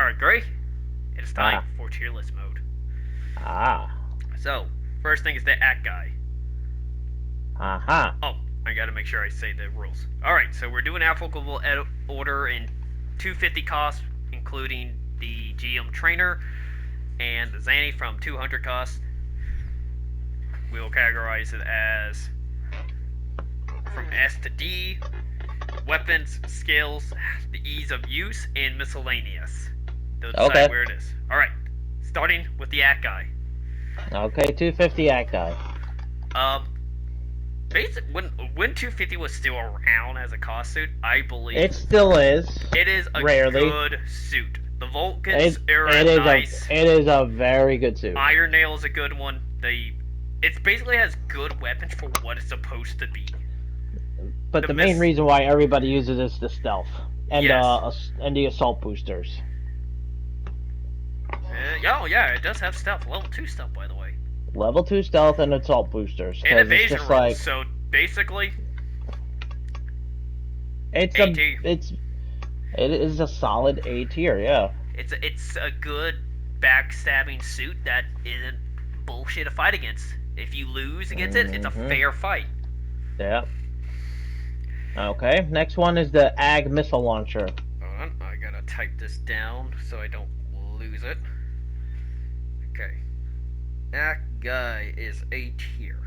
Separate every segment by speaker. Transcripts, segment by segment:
Speaker 1: Alright, Gray. It is time for tier list mode.
Speaker 2: Ah.
Speaker 1: So, first thing is the act guy.
Speaker 2: Uh-huh.
Speaker 1: Oh, I gotta make sure I say the rules. Alright, so we're doing applicable order in 250 cost, including the GM trainer and the Zanny from 200 cost. We will categorize it as from S to D, weapons, skills, the ease of use, and miscellaneous. They'll decide where it is. Alright, starting with the act guy.
Speaker 2: Okay, 250 act guy.
Speaker 1: When 250 was still around as a cost suit, I believe
Speaker 2: it still is.
Speaker 1: It is a good suit. The Vulcans are nice.
Speaker 2: It is a very good suit.
Speaker 1: Iron Nail is a good one. It basically has good weapons for what it's supposed to be.
Speaker 2: But the main reason why everybody uses it is the stealth and the assault boosters.
Speaker 1: Oh yeah, it does have stealth. Level 2 stealth, by the way.
Speaker 2: Level 2 stealth and assault boosters.
Speaker 1: And evasion rolls. So basically,
Speaker 2: it is a solid A tier. Yeah.
Speaker 1: It's a good backstabbing suit that isn't bullshit to fight against. If you lose against it, it's a fair fight.
Speaker 2: Yeah. Okay, next one is the AG missile launcher.
Speaker 1: Hold on, I gotta type this down so I don't lose it. Okay. That guy is A tier.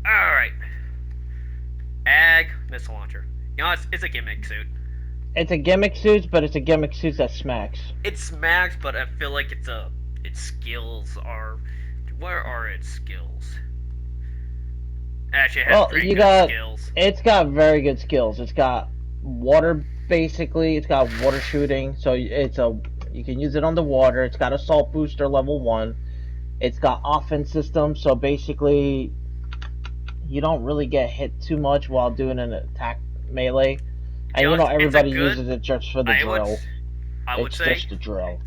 Speaker 1: Alright. AG missile launcher. You know, it's a gimmick suit.
Speaker 2: It's a gimmick suit, but it's a gimmick suit that smacks. It
Speaker 1: smacks, but I feel like its skills are... Where are its skills? Actually, it has pretty good skills.
Speaker 2: It's got very good skills. It's got water, basically. It's got water shooting, so you can use it on the water. It's got assault booster level 1. It's got offense system, so basically you don't really get hit too much while doing an attack melee. And everybody uses it just for the drill.
Speaker 1: I would say
Speaker 2: just the drill.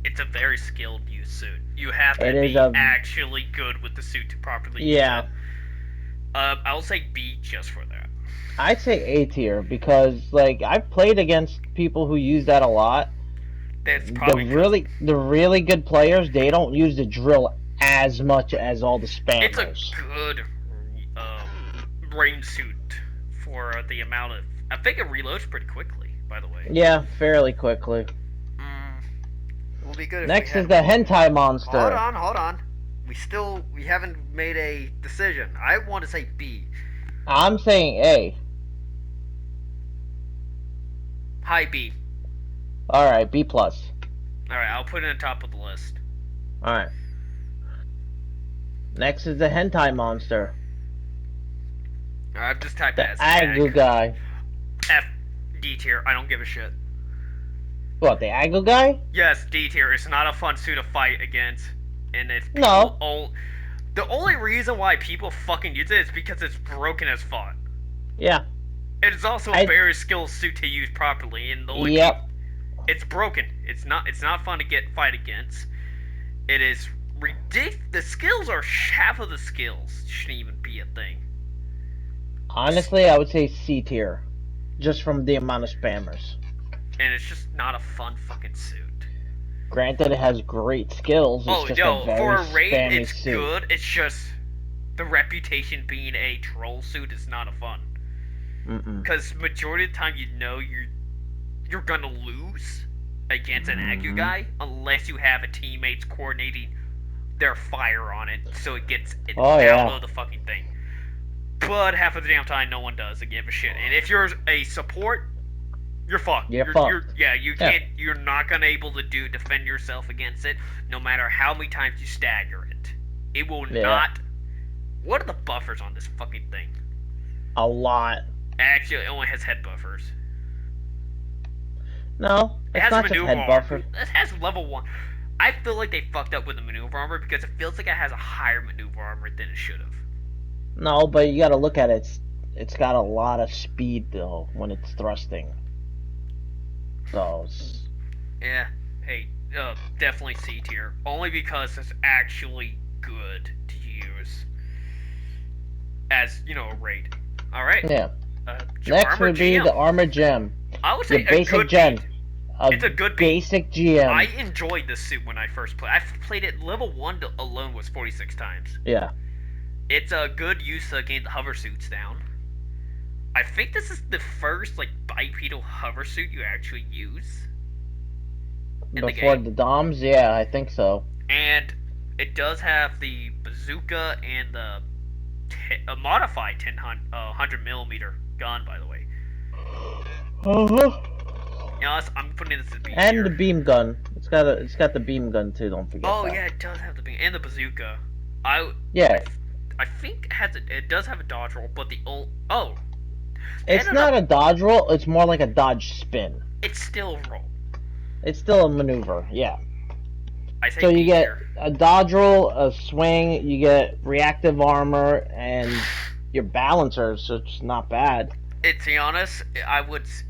Speaker 1: It's a very skilled use suit. You have to be actually good with the suit to properly use it. I'll say B just for that.
Speaker 2: I'd say A tier because, like, I've played against people who use that a lot.
Speaker 1: That's probably
Speaker 2: the really good players. They don't use the drill as much as all the spammers.
Speaker 1: It's a good range suit for the amount of. I think it reloads pretty quickly. By the way.
Speaker 2: Yeah, fairly quickly.
Speaker 1: Will be good.
Speaker 2: Next is the hentai monster.
Speaker 1: Hold on. We haven't made a decision. I want to say B.
Speaker 2: I'm saying A.
Speaker 1: High B.
Speaker 2: Alright, B+. Alright,
Speaker 1: I'll put it on top of the list.
Speaker 2: Alright. Next is the hentai monster.
Speaker 1: I've just typed that as
Speaker 2: Agu guy.
Speaker 1: F. D tier. I don't give a shit.
Speaker 2: What, the Agu guy?
Speaker 1: Yes, D tier. It's not a fun suit to fight against. And it's the only reason why people fucking use it is because it's broken as fuck.
Speaker 2: Yeah.
Speaker 1: It's also a very skilled suit to use properly, and the only it's broken. It's not fun to fight against. It is ridiculous. The skills are half of the skills shouldn't even be a thing.
Speaker 2: Honestly, I would say C tier, just from the amount of spammers.
Speaker 1: And it's just not a fun fucking suit.
Speaker 2: Granted, it has great skills. It's
Speaker 1: for a raid, it's good. It's just the reputation being a troll suit is not a fun. Because majority of the time, you're gonna lose against an Agu guy unless you have a teammates coordinating their fire on it, so it gets out of the fucking thing. But half of the damn time, no one does give a shit. And if you're a support, you're fucked. You're can't. You're not gonna able to defend yourself against it, no matter how many times you stagger it. It will not. What are the buffers on this fucking thing?
Speaker 2: A lot.
Speaker 1: Actually, it only has head buffers.
Speaker 2: No,
Speaker 1: it has maneuver head buffer. It has level 1. I feel like they fucked up with the maneuver armor because it feels like it has a higher maneuver armor than it should have.
Speaker 2: No, but you gotta look at it. It's got a lot of speed though when it's thrusting. So.
Speaker 1: Yeah. Hey, definitely C tier. Only because it's actually good to use as a raid. All right.
Speaker 2: Yeah. Next would be the armor gem.
Speaker 1: I would say
Speaker 2: the basic gem.
Speaker 1: It's a good
Speaker 2: basic GM.
Speaker 1: I enjoyed this suit when I first played. I played it level 1 alone was 46 times.
Speaker 2: Yeah.
Speaker 1: It's a good use to gain the hover suits down. I think this is the first like bipedal hover suit you actually use.
Speaker 2: Before the DOMs? Yeah, I think so.
Speaker 1: And it does have the bazooka and the a modified 100mm gun, by the way. Yeah, I'm putting this in B
Speaker 2: and
Speaker 1: tier.
Speaker 2: The beam gun. It's got the beam gun too. Don't forget.
Speaker 1: Oh
Speaker 2: that.
Speaker 1: Yeah, it does have the beam and the bazooka. I think it does have a dodge roll, but
Speaker 2: it's not a dodge roll. It's more like a dodge spin.
Speaker 1: It's still a roll.
Speaker 2: It's still a maneuver. Yeah.
Speaker 1: So
Speaker 2: you get a dodge roll, a swing. You get reactive armor, and your balancer. So it's not bad.
Speaker 1: To be honest,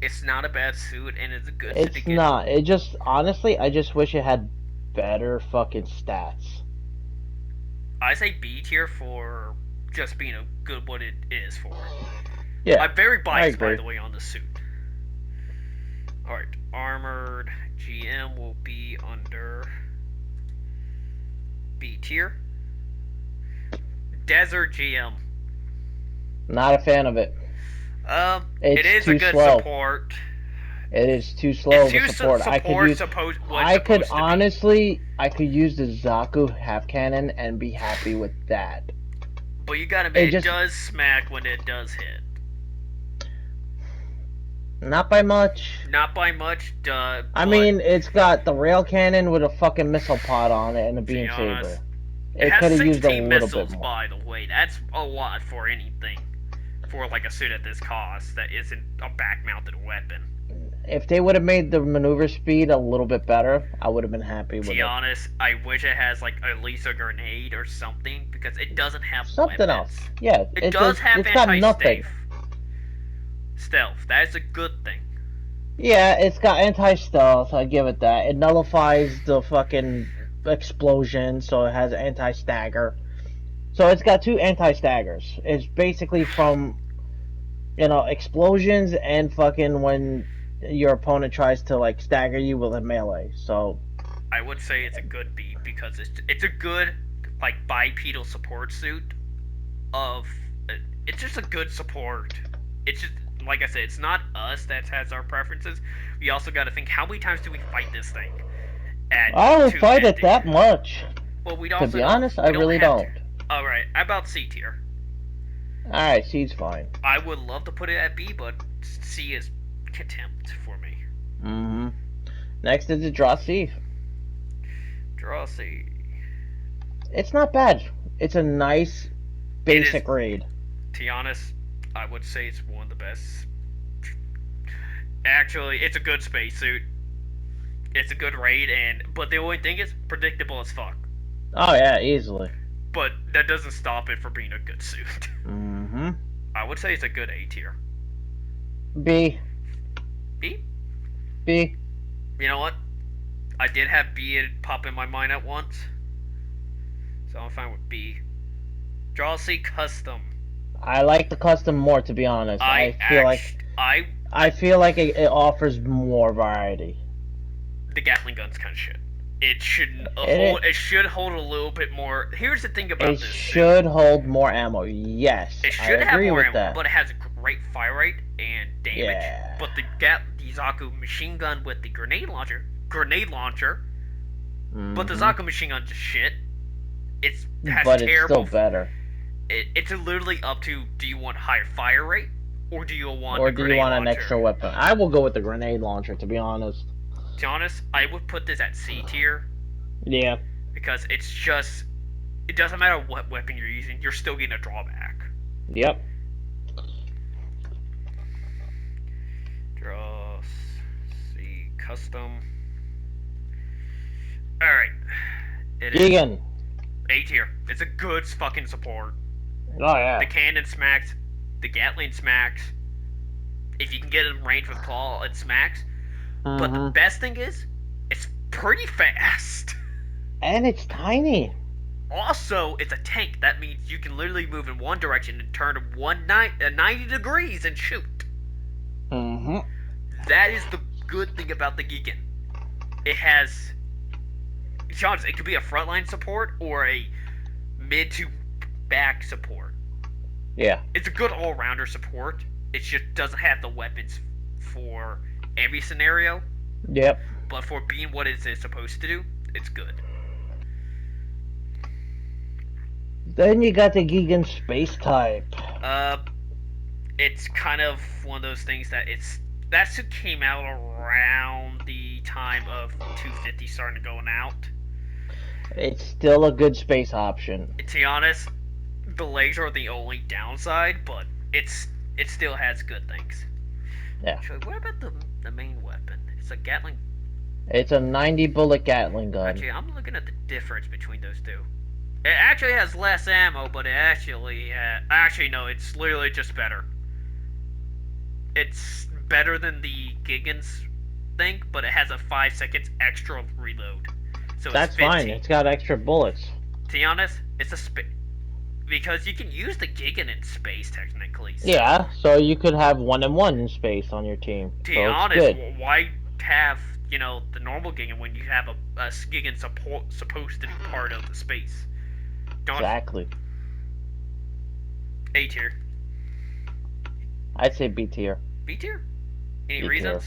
Speaker 1: it's not a bad suit, and it's a good suit.
Speaker 2: It's not. It just, honestly, I just wish it had better fucking stats.
Speaker 1: I say B tier for just being a good what it is for.
Speaker 2: Yeah.
Speaker 1: I'm very biased, by the way, on the suit. Alright, armored GM will be under B tier. Desert GM.
Speaker 2: Not a fan of it.
Speaker 1: It is a good support.
Speaker 2: It is too slow of a support. I could use the Zaku half cannon and be happy with that.
Speaker 1: But you gotta admit, it does smack when it does hit.
Speaker 2: Not by much.
Speaker 1: Not by much,
Speaker 2: I mean, it's got the rail cannon with a fucking missile pod on it and a beam saber.
Speaker 1: It could have used a little bit more. By the way, that's a lot for anything. For like a suit at this cost that isn't a back-mounted weapon.
Speaker 2: If they would have made the maneuver speed a little bit better, I would have been happy with it. To be
Speaker 1: honest, I wish it has like at least a grenade or something because it doesn't have
Speaker 2: something
Speaker 1: weapons.
Speaker 2: Else. Yeah,
Speaker 1: it does have anti-stealth. Stealth. That is a good thing.
Speaker 2: Yeah, it's got anti-stealth. I give it that. It nullifies the fucking explosion, so it has anti-stagger. So it's got 2 anti-staggers. It's basically from, explosions and fucking when your opponent tries to like stagger you with a melee. So
Speaker 1: I would say it's a good B because it's a good like bipedal support suit. It's just a good support. It's just like I said, it's not us that has our preferences. We also got to think how many times do we fight this thing?
Speaker 2: I don't fight it that much.
Speaker 1: Well,
Speaker 2: to be honest, I really don't.
Speaker 1: Alright, about C tier.
Speaker 2: Alright, C's fine.
Speaker 1: I would love to put it at B, but C is contempt for me.
Speaker 2: Mm-hmm. Next is the Draw C.
Speaker 1: Draw C.
Speaker 2: It's not bad. It's a nice basic raid.
Speaker 1: To be honest, I would say it's one of the best. Actually, it's a good spacesuit. It's a good raid, but the only thing is predictable as fuck.
Speaker 2: Oh yeah, easily.
Speaker 1: But that doesn't stop it from being a good suit.
Speaker 2: Mm-hmm.
Speaker 1: I would say it's a good A tier.
Speaker 2: B.
Speaker 1: B?
Speaker 2: B.
Speaker 1: You know what? I did have B pop in my mind at once. So I'm fine with B. Draw C custom.
Speaker 2: I like the custom more, to be honest. I feel like it offers more variety.
Speaker 1: The Gatling gun's kind of shit. It should hold a little bit more. Here's the thing about this. It
Speaker 2: should hold more ammo. Yes,
Speaker 1: it should have more ammo, but it has a great fire rate and damage. Yeah. But the Zaku machine gun with the grenade launcher. Mm-hmm. But the Zaku machine gun just shit. It's terrible.
Speaker 2: Still better.
Speaker 1: It's literally up to: do you want higher fire rate, or do you want
Speaker 2: an extra weapon? I will go with the grenade launcher, to be honest.
Speaker 1: To be honest, I would put this at C tier.
Speaker 2: Yeah.
Speaker 1: Because it doesn't matter what weapon you're using, you're still getting a drawback.
Speaker 2: Yep.
Speaker 1: Draw C custom. Alright.
Speaker 2: Gigan.
Speaker 1: A tier. It's a good fucking support.
Speaker 2: Oh yeah.
Speaker 1: The cannon smacks. The Gatling smacks. If you can get in range with claw, it smacks. But the best thing is, it's pretty fast.
Speaker 2: And it's tiny.
Speaker 1: Also, it's a tank. That means you can literally move in one direction and turn 90 degrees and shoot.
Speaker 2: Mm-hmm.
Speaker 1: That is the good thing about the Gigan. it has genres. It could be a frontline support or a mid to back support.
Speaker 2: Yeah.
Speaker 1: It's a good all rounder support. It just doesn't have the weapons for every scenario.
Speaker 2: Yep.
Speaker 1: But for being what it is supposed to do, it's good.
Speaker 2: Then you got the Gigan space type.
Speaker 1: It's kind of one of those things that suit came out around the time of 250 starting to going out.
Speaker 2: It's still a good space option.
Speaker 1: To be honest, the legs are the only downside, but it still has good things.
Speaker 2: Yeah.
Speaker 1: Actually, what about the main weapon? It's a Gatling.
Speaker 2: It's a 90 bullet Gatling gun.
Speaker 1: Actually, I'm looking at the difference between those two. It actually has less ammo, but it actually no, it's literally just better. It's better than the Gigan's thing, but it has a 5 seconds extra reload. So
Speaker 2: that's
Speaker 1: it's 15.
Speaker 2: fine. It's got extra bullets.
Speaker 1: To be honest, it's because you can use the Gigan in space technically. So.
Speaker 2: Yeah, so you could have 1-1 in space on your team.
Speaker 1: To be honest, why have the normal Gigan when you have a Gigan supposed to be part of the space?
Speaker 2: Exactly.
Speaker 1: A tier.
Speaker 2: I'd say B tier.
Speaker 1: B tier? Any reasons?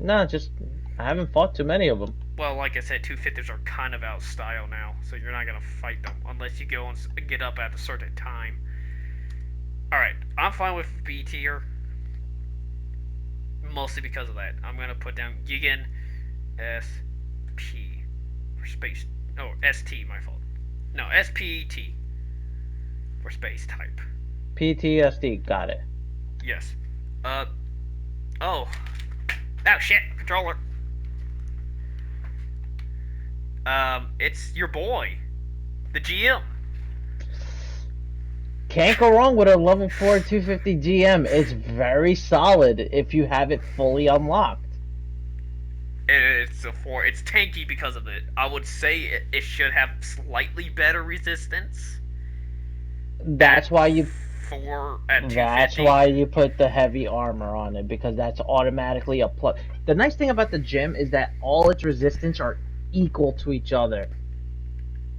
Speaker 2: No, just I haven't fought too many of them.
Speaker 1: Well, like I said, 250s are kind of out of style now, so you're not gonna fight them unless you go and get up at a certain time. Alright, I'm fine with B tier. Mostly because of that. I'm gonna put down Gigan SP for space. Oh, ST, my fault. No, SPT for space type.
Speaker 2: PTSD, got it.
Speaker 1: Yes. Oh shit, controller. It's your boy, the GM.
Speaker 2: Can't go wrong with a level 4 250 GM. It's very solid if you have it fully unlocked.
Speaker 1: It's tanky because of it. I would say it should have slightly better resistance.
Speaker 2: That's why you
Speaker 1: That's
Speaker 2: why you put the heavy armor on it, because that's automatically a plus. The nice thing about the gem is that all its resistance are equal to each other.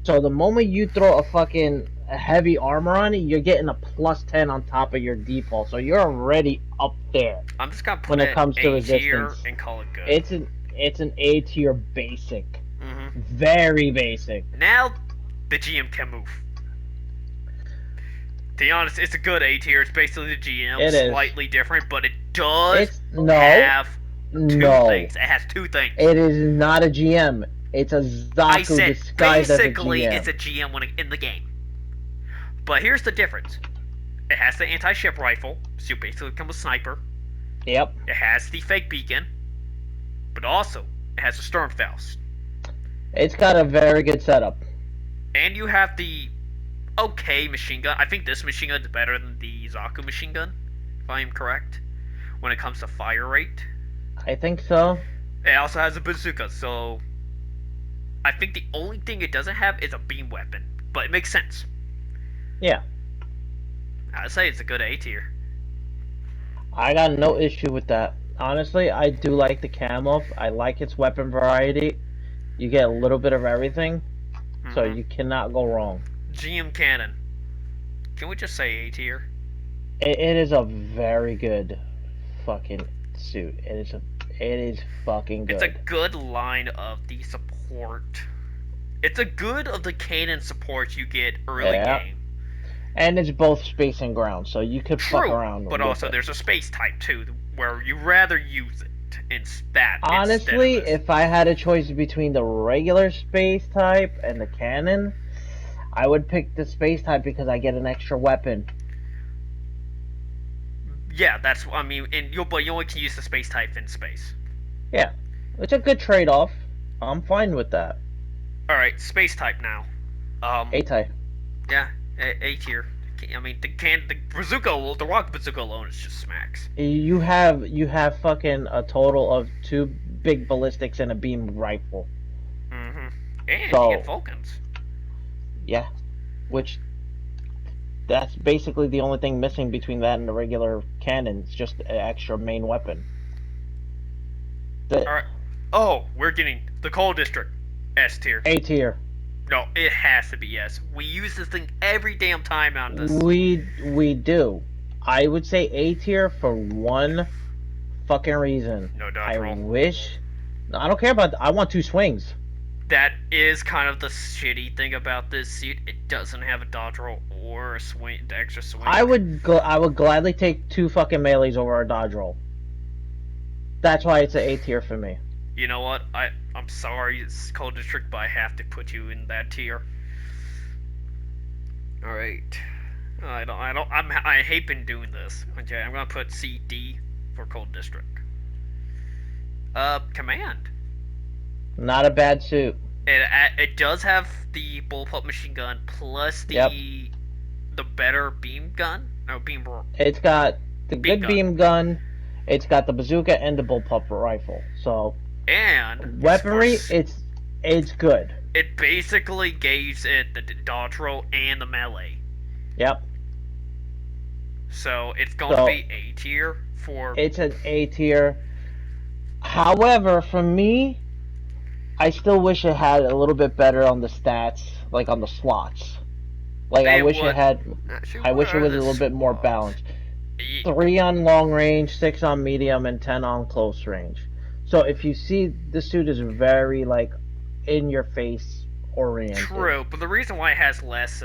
Speaker 2: So the moment you throw a heavy armor on it, you're getting a +10 on top of your default. So you're already up there.
Speaker 1: I'm just gonna put
Speaker 2: when it comes to
Speaker 1: resistance
Speaker 2: resistance
Speaker 1: and call it good.
Speaker 2: It's an A tier basic.
Speaker 1: Mm-hmm.
Speaker 2: Very basic.
Speaker 1: Now the GM can move. To be honest, it's a good A tier. It's basically the GM, slightly different, but it does have two things. It has two things.
Speaker 2: It is not a GM. It's a Zaku disguised as a GM.
Speaker 1: Basically, it's a GM in the game. But here's the difference. It has the anti-ship rifle, so you basically become a sniper.
Speaker 2: Yep.
Speaker 1: It has the fake beacon, but also it has a Sturmfaust.
Speaker 2: It's got a very good setup.
Speaker 1: And you have the okay machine gun. I think this machine gun is better than the Zaku machine gun, if I am correct, when it comes to fire rate.
Speaker 2: I think so.
Speaker 1: It also has a bazooka, so I think the only thing it doesn't have is a beam weapon, but it makes sense.
Speaker 2: Yeah.
Speaker 1: I'd say it's a good A tier.
Speaker 2: I got no issue with that. Honestly, I do like the camo. I like its weapon variety. You get a little bit of everything, so you cannot go wrong.
Speaker 1: GM cannon. Can we just say A tier?
Speaker 2: It is a very good fucking suit. It is fucking good.
Speaker 1: It's a good line of the support. It's a good of the cannon support you get early game.
Speaker 2: And it's both space and ground, so you could fuck around with it.
Speaker 1: But also there's a space type too, where you rather use it in that.
Speaker 2: Honestly, if I had a choice between the regular space type and the cannon, I would pick the space type because I get an extra weapon.
Speaker 1: Yeah, that's but you only can use the space type in space.
Speaker 2: Yeah, it's a good trade-off. I'm fine with that.
Speaker 1: All right, space type now.
Speaker 2: A type.
Speaker 1: Yeah, A tier. I mean, the bazooka, the rocket bazooka alone is just smacks.
Speaker 2: You have fucking a total of 2 big ballistics and a beam rifle.
Speaker 1: And you get Vulcans.
Speaker 2: Yeah, which that's basically the only thing missing between that and the regular cannon. It's just an extra main weapon.
Speaker 1: Alright. Oh, we're getting the coal district. S tier.
Speaker 2: A tier.
Speaker 1: No, it has to be S. We use this thing every damn time on this.
Speaker 2: We do. I would say A tier for one fucking reason.
Speaker 1: No dodge
Speaker 2: I
Speaker 1: roll.
Speaker 2: wish. I don't care about. I want 2 swings.
Speaker 1: That is kind of the shitty thing about this suit. It doesn't have a dodge roll or a swing, the extra swing.
Speaker 2: I would gladly take 2 fucking melees over a dodge roll. That's why it's an A tier for me.
Speaker 1: You know what? I'm sorry, it's Cold District, but I have to put you in that tier. All right. I hate been doing this. Okay, I'm gonna put CD for Cold District. Command.
Speaker 2: Not a bad suit.
Speaker 1: It does have the bullpup machine gun plus the better beam gun. No, beam.
Speaker 2: It's got the
Speaker 1: beam
Speaker 2: good
Speaker 1: gun.
Speaker 2: beam gun. It's got the bazooka and the bullpup rifle. So
Speaker 1: and
Speaker 2: weaponry, it's good.
Speaker 1: It basically gauges it the dodge roll and the melee.
Speaker 2: Yep.
Speaker 1: So it's going to be A tier for.
Speaker 2: It's an A tier. However, for me, I still wish it had a little bit better on the stats, like on the slots. Like I wish it had. I wish it was a little bit more balanced. 3 on long range, 6 on medium, and 10 on close range. So if you see, the suit is very like in your face oriented.
Speaker 1: True, but the reason why it has less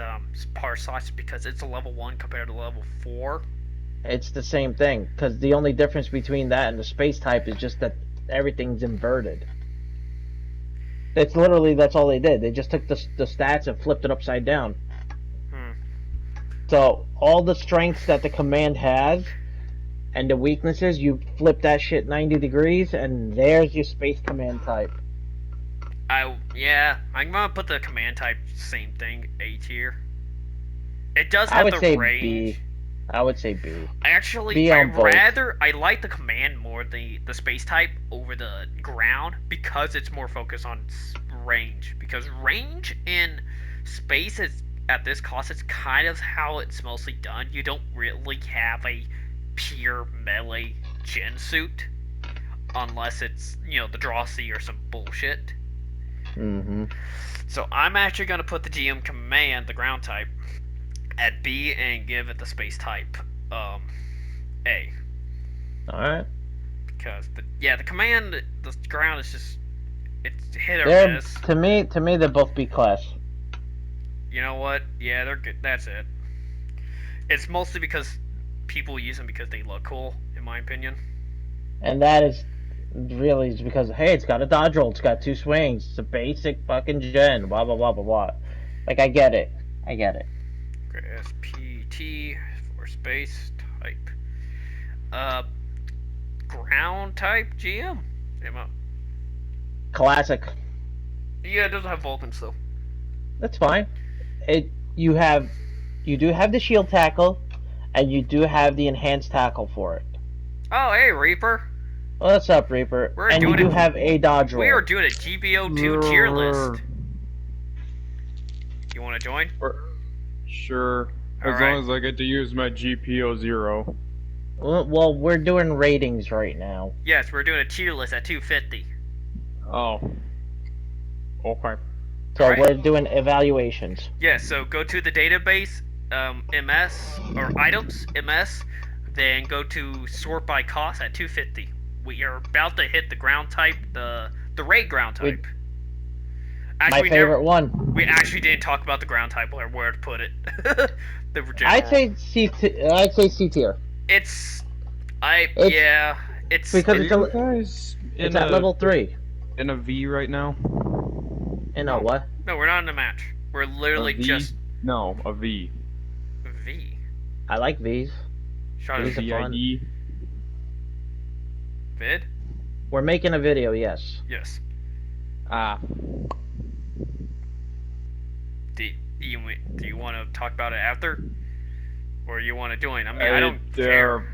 Speaker 1: power slots is because it's a level 1 compared to level 4.
Speaker 2: It's the same thing, because the only difference between that and the space type is just that everything's inverted. It's literally, that's all they did. They just took the stats and flipped it upside down. So all the strengths that the command has and the weaknesses, you flip that shit 90 degrees and there's your space command type.
Speaker 1: Yeah, I'm gonna put the command type same thing, A tier. It does have the range.
Speaker 2: B. I would say B.
Speaker 1: Actually, I like the command more, the space type over the ground, because it's more focused on range. Because range in space is, at this cost, it's kind of how it's mostly done. You don't really have a pure melee gen suit, unless it's, the draw C or some bullshit. So I'm actually going to put the GM command, the ground type, at B and give it the space type A.
Speaker 2: Alright.
Speaker 1: Because the command, the ground is just, it's hit or miss.
Speaker 2: To me they're both B class.
Speaker 1: You know what? Yeah, they're good. That's it. It's mostly because people use them because they look cool, in my opinion.
Speaker 2: And that is really because, hey, it's got a dodge roll, it's got 2 swings, it's a basic fucking gen, blah blah blah blah blah. Like, I get it.
Speaker 1: SPT for space type. Ground type GM.
Speaker 2: Classic.
Speaker 1: Yeah, it doesn't have Vulcans though.
Speaker 2: That's fine. You do have the shield tackle, and you do have the enhanced tackle for it.
Speaker 1: Oh, hey, Reaper.
Speaker 2: What's up, Reaper? And you do have a dodge roll.
Speaker 1: We are doing a GBO2 tier list. You want to join?
Speaker 3: Sure. As long as I get to use my GPO0.
Speaker 2: Well, we're doing ratings right now.
Speaker 1: Yes, we're doing a tier list at 250.
Speaker 3: Oh. Okay.
Speaker 2: So we're doing evaluations.
Speaker 1: Yeah, so go to the database, MS, or items, MS, then go to sort by cost at 250. We are about to hit the ground type, the raid ground type.
Speaker 2: Actually, my favorite one.
Speaker 1: We actually didn't talk about the ground type or where to put it.
Speaker 2: I'd say C tier.
Speaker 1: It's
Speaker 2: because it's at level 3.
Speaker 3: In a V right now.
Speaker 2: In a what?
Speaker 1: No, we're not in a match. We're literally just...
Speaker 3: No, a V.
Speaker 1: V?
Speaker 2: I like Vs.
Speaker 1: V's are fun. Vid?
Speaker 2: We're making a video, yes.
Speaker 1: Yes. Do you want to talk about it after? Or you want to join? I mean, I don't care.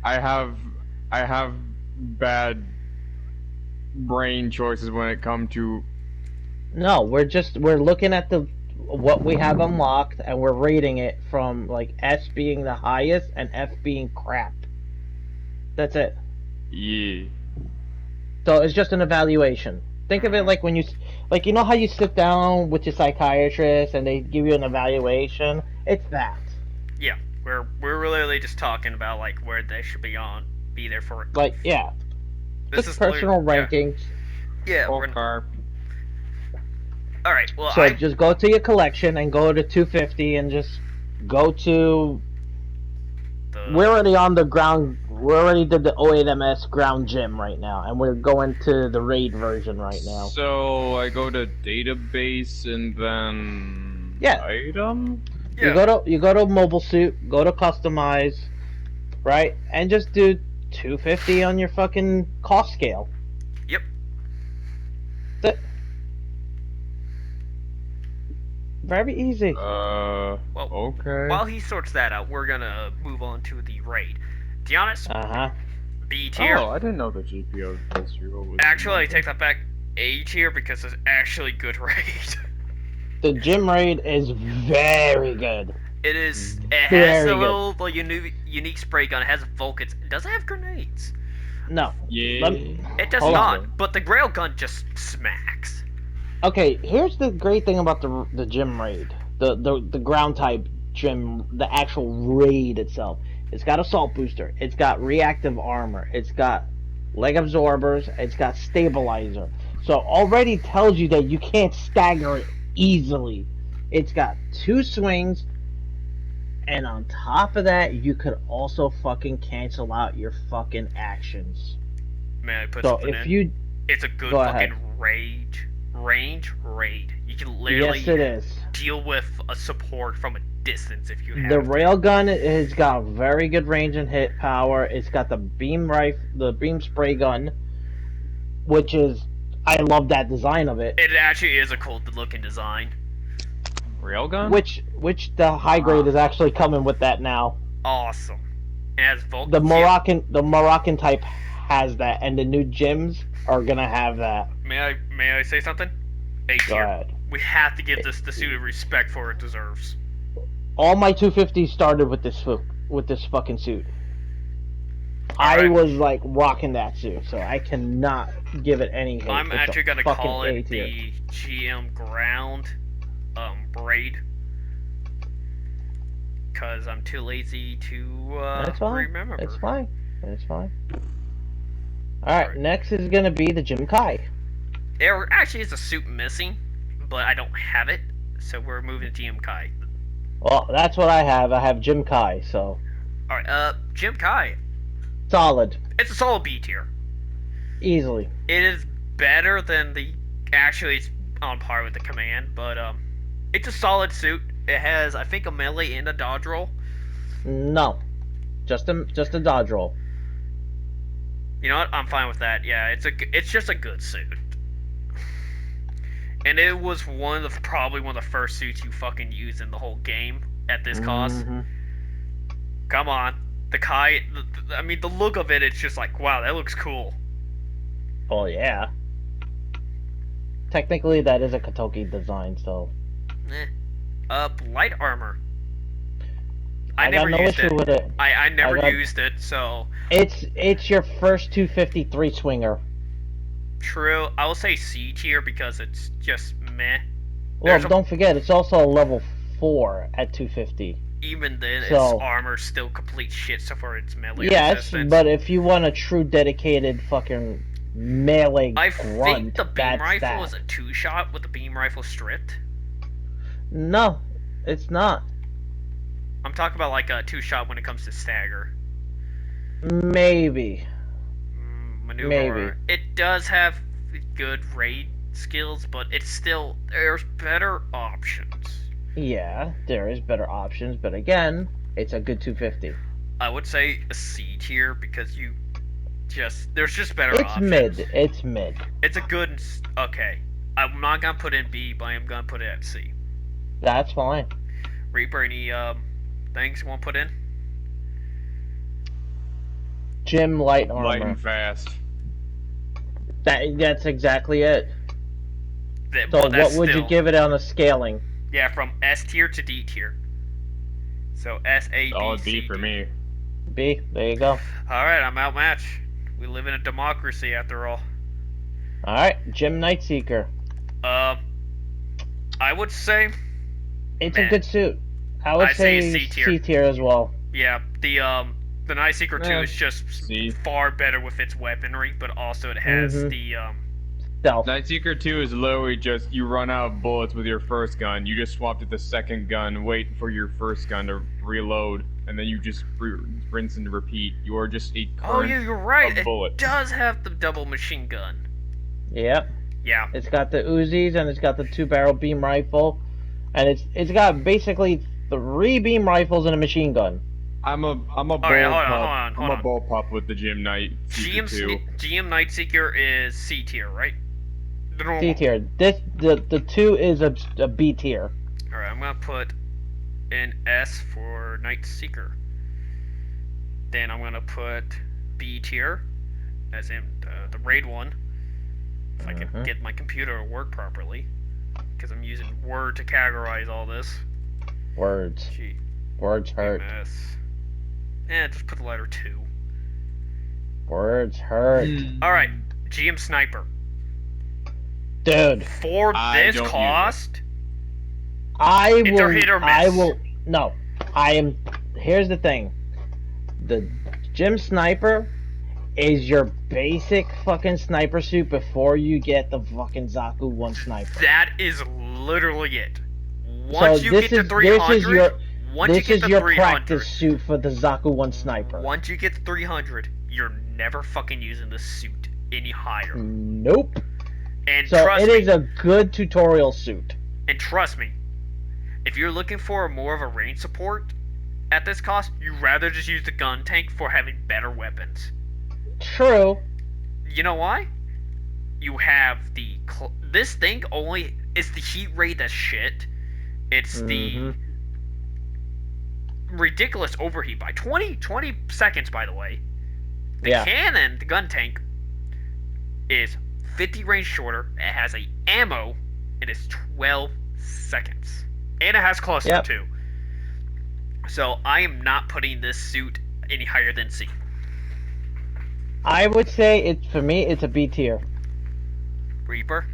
Speaker 3: I have bad brain choices when it comes to...
Speaker 2: No, we're looking at what we have unlocked, and we're rating it from like S being the highest and F being crap. That's it.
Speaker 3: Yeah.
Speaker 2: So it's just an evaluation. Think of it like when like you know how you sit down with your psychiatrist and they give you an evaluation. It's that.
Speaker 1: Yeah, we're really just talking about like where they should be there for.
Speaker 2: Like yeah,
Speaker 1: This
Speaker 2: just
Speaker 1: is
Speaker 2: personal
Speaker 1: yeah.
Speaker 2: rankings.
Speaker 1: Yeah.
Speaker 3: Okay.
Speaker 1: All right. Well,
Speaker 2: So just go to your collection and go to 250 and just go to. We're already on the ground. We already did the 08MS ground gym right now, and we're going to the raid version right now.
Speaker 3: So I go to database and then item.
Speaker 1: Yeah.
Speaker 2: You go to mobile suit, go to customize, right, and just do 250 on your fucking cost scale.
Speaker 1: Yep.
Speaker 2: That's it. Very easy.
Speaker 1: Well,
Speaker 3: okay.
Speaker 1: While he sorts that out, we're gonna move on to the raid. To be honest, B tier.
Speaker 3: Oh, I didn't know the GBO2 was.
Speaker 1: Actually, I take that back. A tier because it's actually good raid.
Speaker 2: The gym raid is very good.
Speaker 1: It is. It has a little unique spray gun. It has Vulcans. It doesn't have grenades.
Speaker 2: No.
Speaker 3: Yeah.
Speaker 1: It does not. But the rail gun just smacks.
Speaker 2: Okay, here's the great thing about the gym raid, the ground type gym, the actual raid itself. It's got assault booster. It's got reactive armor. It's got leg absorbers. It's got stabilizer. So already tells you that you can't stagger it easily. It's got 2 swings, and on top of that, you could also fucking cancel out your fucking actions.
Speaker 1: May I put something in? It's a good fucking range raid. You can literally deal with a support from a distance if you have
Speaker 2: the railgun has got very good range and hit power. It's got the beam spray gun, which is I love that design of it.
Speaker 1: It actually is a cool looking design.
Speaker 3: Railgun?
Speaker 2: Which the high grade is actually coming with that now.
Speaker 1: Awesome. It has Vulcan.
Speaker 2: The Moroccan type has that, and the new gyms are gonna have that.
Speaker 1: May I say something? A tier.
Speaker 2: Go ahead.
Speaker 1: We have to give this the suit of respect for it deserves.
Speaker 2: All my 250s started with this fucking suit. I was like rocking that suit, so I cannot give it any hate.
Speaker 1: I'm actually gonna call it the GM ground braid, cause I'm too lazy to remember.
Speaker 2: It's fine. Alright, next is gonna be the Jim Kai.
Speaker 1: There actually is a suit missing, but I don't have it, so we're moving to Jim Kai.
Speaker 2: Well, that's what I have. I have Jim Kai, so.
Speaker 1: Alright, Jim Kai.
Speaker 2: Solid.
Speaker 1: It's a solid B tier.
Speaker 2: Easily.
Speaker 1: It is better than actually it's on par with the command, but it's a solid suit. It has, I think, a melee and a dodge roll.
Speaker 2: No. Just a dodge roll.
Speaker 1: You know what? I'm fine with that. Yeah, it's just a good suit. And it was probably one of the first suits you fucking used in the whole game at this cost. Come on. The Kai, I mean, the look of it, it's just like, wow, that looks cool.
Speaker 2: Oh, yeah. Technically, that is a Katoki design, so.
Speaker 1: Light armor.
Speaker 2: I never used it. With it.
Speaker 1: I never used it, so.
Speaker 2: It's your first 253 swinger.
Speaker 1: True. I will say C tier because it's just meh.
Speaker 2: Well, don't forget, it's also a level 4 at 250.
Speaker 1: Even then, its armor still complete shit so far its melee resistance.
Speaker 2: But if you want a true dedicated fucking melee
Speaker 1: I
Speaker 2: grunt,
Speaker 1: think the beam rifle is a 2-shot with the beam rifle stripped.
Speaker 2: No, it's not.
Speaker 1: I'm talking about like a 2-shot when it comes to stagger.
Speaker 2: Maybe.
Speaker 1: Maneuver. It does have good raid skills, but there's better options.
Speaker 2: Yeah, there is better options, but again, it's a good 250.
Speaker 1: I would say a C tier because there's just better options.
Speaker 2: It's mid.
Speaker 1: It's a good, okay. I'm not gonna put in B, but I'm gonna put it at C.
Speaker 2: That's fine.
Speaker 1: Reaper, any things you want to put in?
Speaker 2: Gym light armor.
Speaker 3: Light and fast.
Speaker 2: That's exactly it. So what would you give it on a scaling?
Speaker 1: Yeah, from S tier to D tier. So S, A, B, C,
Speaker 3: B for me.
Speaker 2: B, there you go.
Speaker 1: Alright, I'm outmatched. We live in a democracy after all.
Speaker 2: Alright, Gym Nightseeker.
Speaker 1: I would say
Speaker 2: it's a good suit. I'd say C tier as well.
Speaker 1: Yeah, the Nightseeker 2 is just far better with its weaponry, but also it has the
Speaker 2: stealth.
Speaker 3: Nightseeker 2 is literally just you run out of bullets with your first gun, you just swap to the second gun, wait for your first gun to reload, and then you just rinse and repeat. You are just a current
Speaker 1: Oh yeah, you're right.
Speaker 3: Of bullets.
Speaker 1: It does have the double machine gun.
Speaker 2: Yep.
Speaker 1: Yeah.
Speaker 2: It's got the Uzis and it's got the 2-barrel beam rifle, and it's got basically 3 beam rifles and a machine gun.
Speaker 3: I'm a bullpup with the Gym Nightseeker 2.
Speaker 1: GM Nightseeker is C tier, right?
Speaker 2: C tier. The 2 is a B tier.
Speaker 1: Alright, I'm gonna put an S for Nightseeker. Then I'm gonna put B tier, as in the raid one. If I can get my computer to work properly, because I'm using Word to categorize all this.
Speaker 2: Words. Words hurt.
Speaker 1: Just put the letter 2.
Speaker 2: Words hurt.
Speaker 1: Alright, GM Sniper.
Speaker 2: Dude.
Speaker 1: For this cost,
Speaker 2: it's
Speaker 1: a hit or miss.
Speaker 2: Here's the thing. The Gym Sniper is your basic fucking sniper suit before you get the fucking Zaku 1 sniper.
Speaker 1: That is literally it. Once you get to 300,
Speaker 2: this is your practice suit for the Zaku 1 sniper.
Speaker 1: Once you get to 300, you're never fucking using the suit any higher.
Speaker 2: Nope.
Speaker 1: And
Speaker 2: so it is a good tutorial suit.
Speaker 1: And trust me, if you're looking for more of a range support at this cost, you'd rather just use the gun tank for having better weapons.
Speaker 2: True.
Speaker 1: You know why? You have this thing only is the heat rate that's shit. It's the ridiculous overheat by 20 seconds, by the way. The cannon, the gun tank, is 50 range shorter. It has a ammo. It is 12 seconds. And it has cluster too. So I am not putting this suit any higher than C.
Speaker 2: I would say for me it's a B tier.
Speaker 1: Reaper,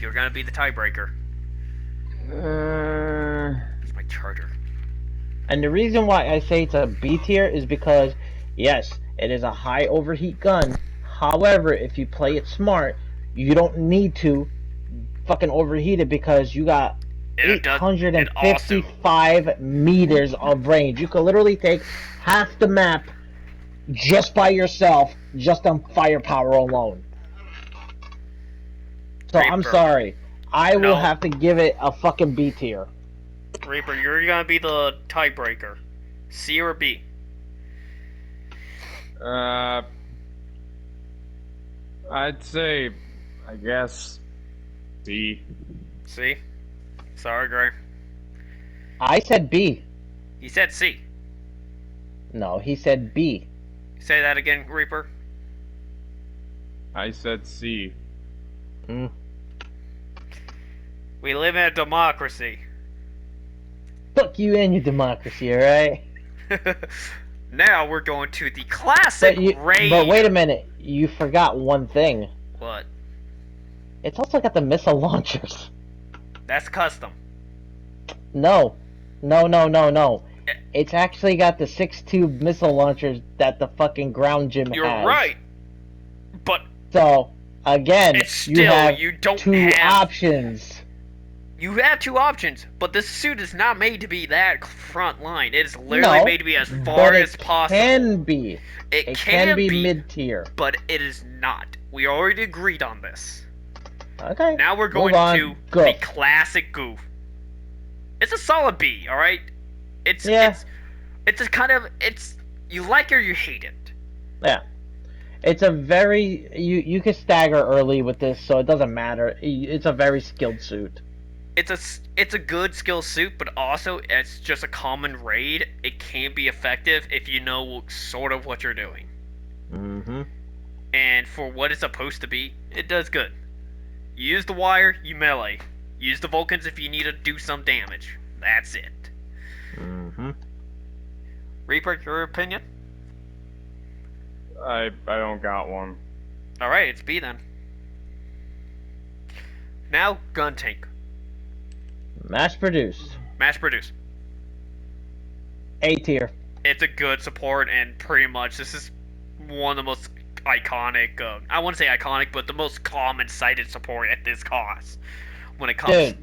Speaker 1: you're gonna be the tiebreaker. It's my charger.
Speaker 2: And the reason why I say it's a B tier is because, yes, it is a high overheat gun. However, if you play it smart, you don't need to fucking overheat it because you got 855 meters of range. You could literally take half the map just by yourself, just on firepower alone. So Reaper. I'm sorry. I will have to give it a fucking B tier.
Speaker 1: Reaper, you're gonna be the tiebreaker. C or B?
Speaker 3: I'd say, I guess, C.
Speaker 1: C? Sorry, Gray.
Speaker 2: I said B.
Speaker 1: He said C.
Speaker 2: No, he said B.
Speaker 1: Say that again, Reaper.
Speaker 3: I said C.
Speaker 1: We live in a democracy.
Speaker 2: Fuck you and your democracy, alright?
Speaker 1: Now we're going to the classic raid.
Speaker 2: But wait a minute, you forgot one thing.
Speaker 1: What?
Speaker 2: It's also got the missile launchers.
Speaker 1: That's custom.
Speaker 2: No. It's actually got the 6-tube missile launchers that the fucking ground gym has.
Speaker 1: You're right. But
Speaker 2: so again, you have two options.
Speaker 1: You have 2 options, but this suit is not made to be that front line. It is literally made to be as far as possible. It can be mid-tier, but it is not. We already agreed on this.
Speaker 2: Okay.
Speaker 1: Now we're going to the classic goof. It's a solid B, all right. It's a kind of you like it or you hate it.
Speaker 2: Yeah. It's a very you can stagger early with this, so it doesn't matter. It's a very skilled suit.
Speaker 1: It's a good skill suit, but also it's just a common raid. It can be effective if you know sort of what you're doing. And for what it's supposed to be, it does good. You use the wire, you melee. Use the Vulcans if you need to do some damage. That's it.
Speaker 2: Mm-hmm.
Speaker 1: Reaper, your opinion?
Speaker 3: I don't got one.
Speaker 1: Alright, it's B then. Now, gun tank.
Speaker 2: Mass produced.
Speaker 1: Mass produce.
Speaker 2: A tier.
Speaker 1: It's a good support, and pretty much this is one of the most iconic, I wouldn't say iconic, but the most common sighted support at this cost. When it comes...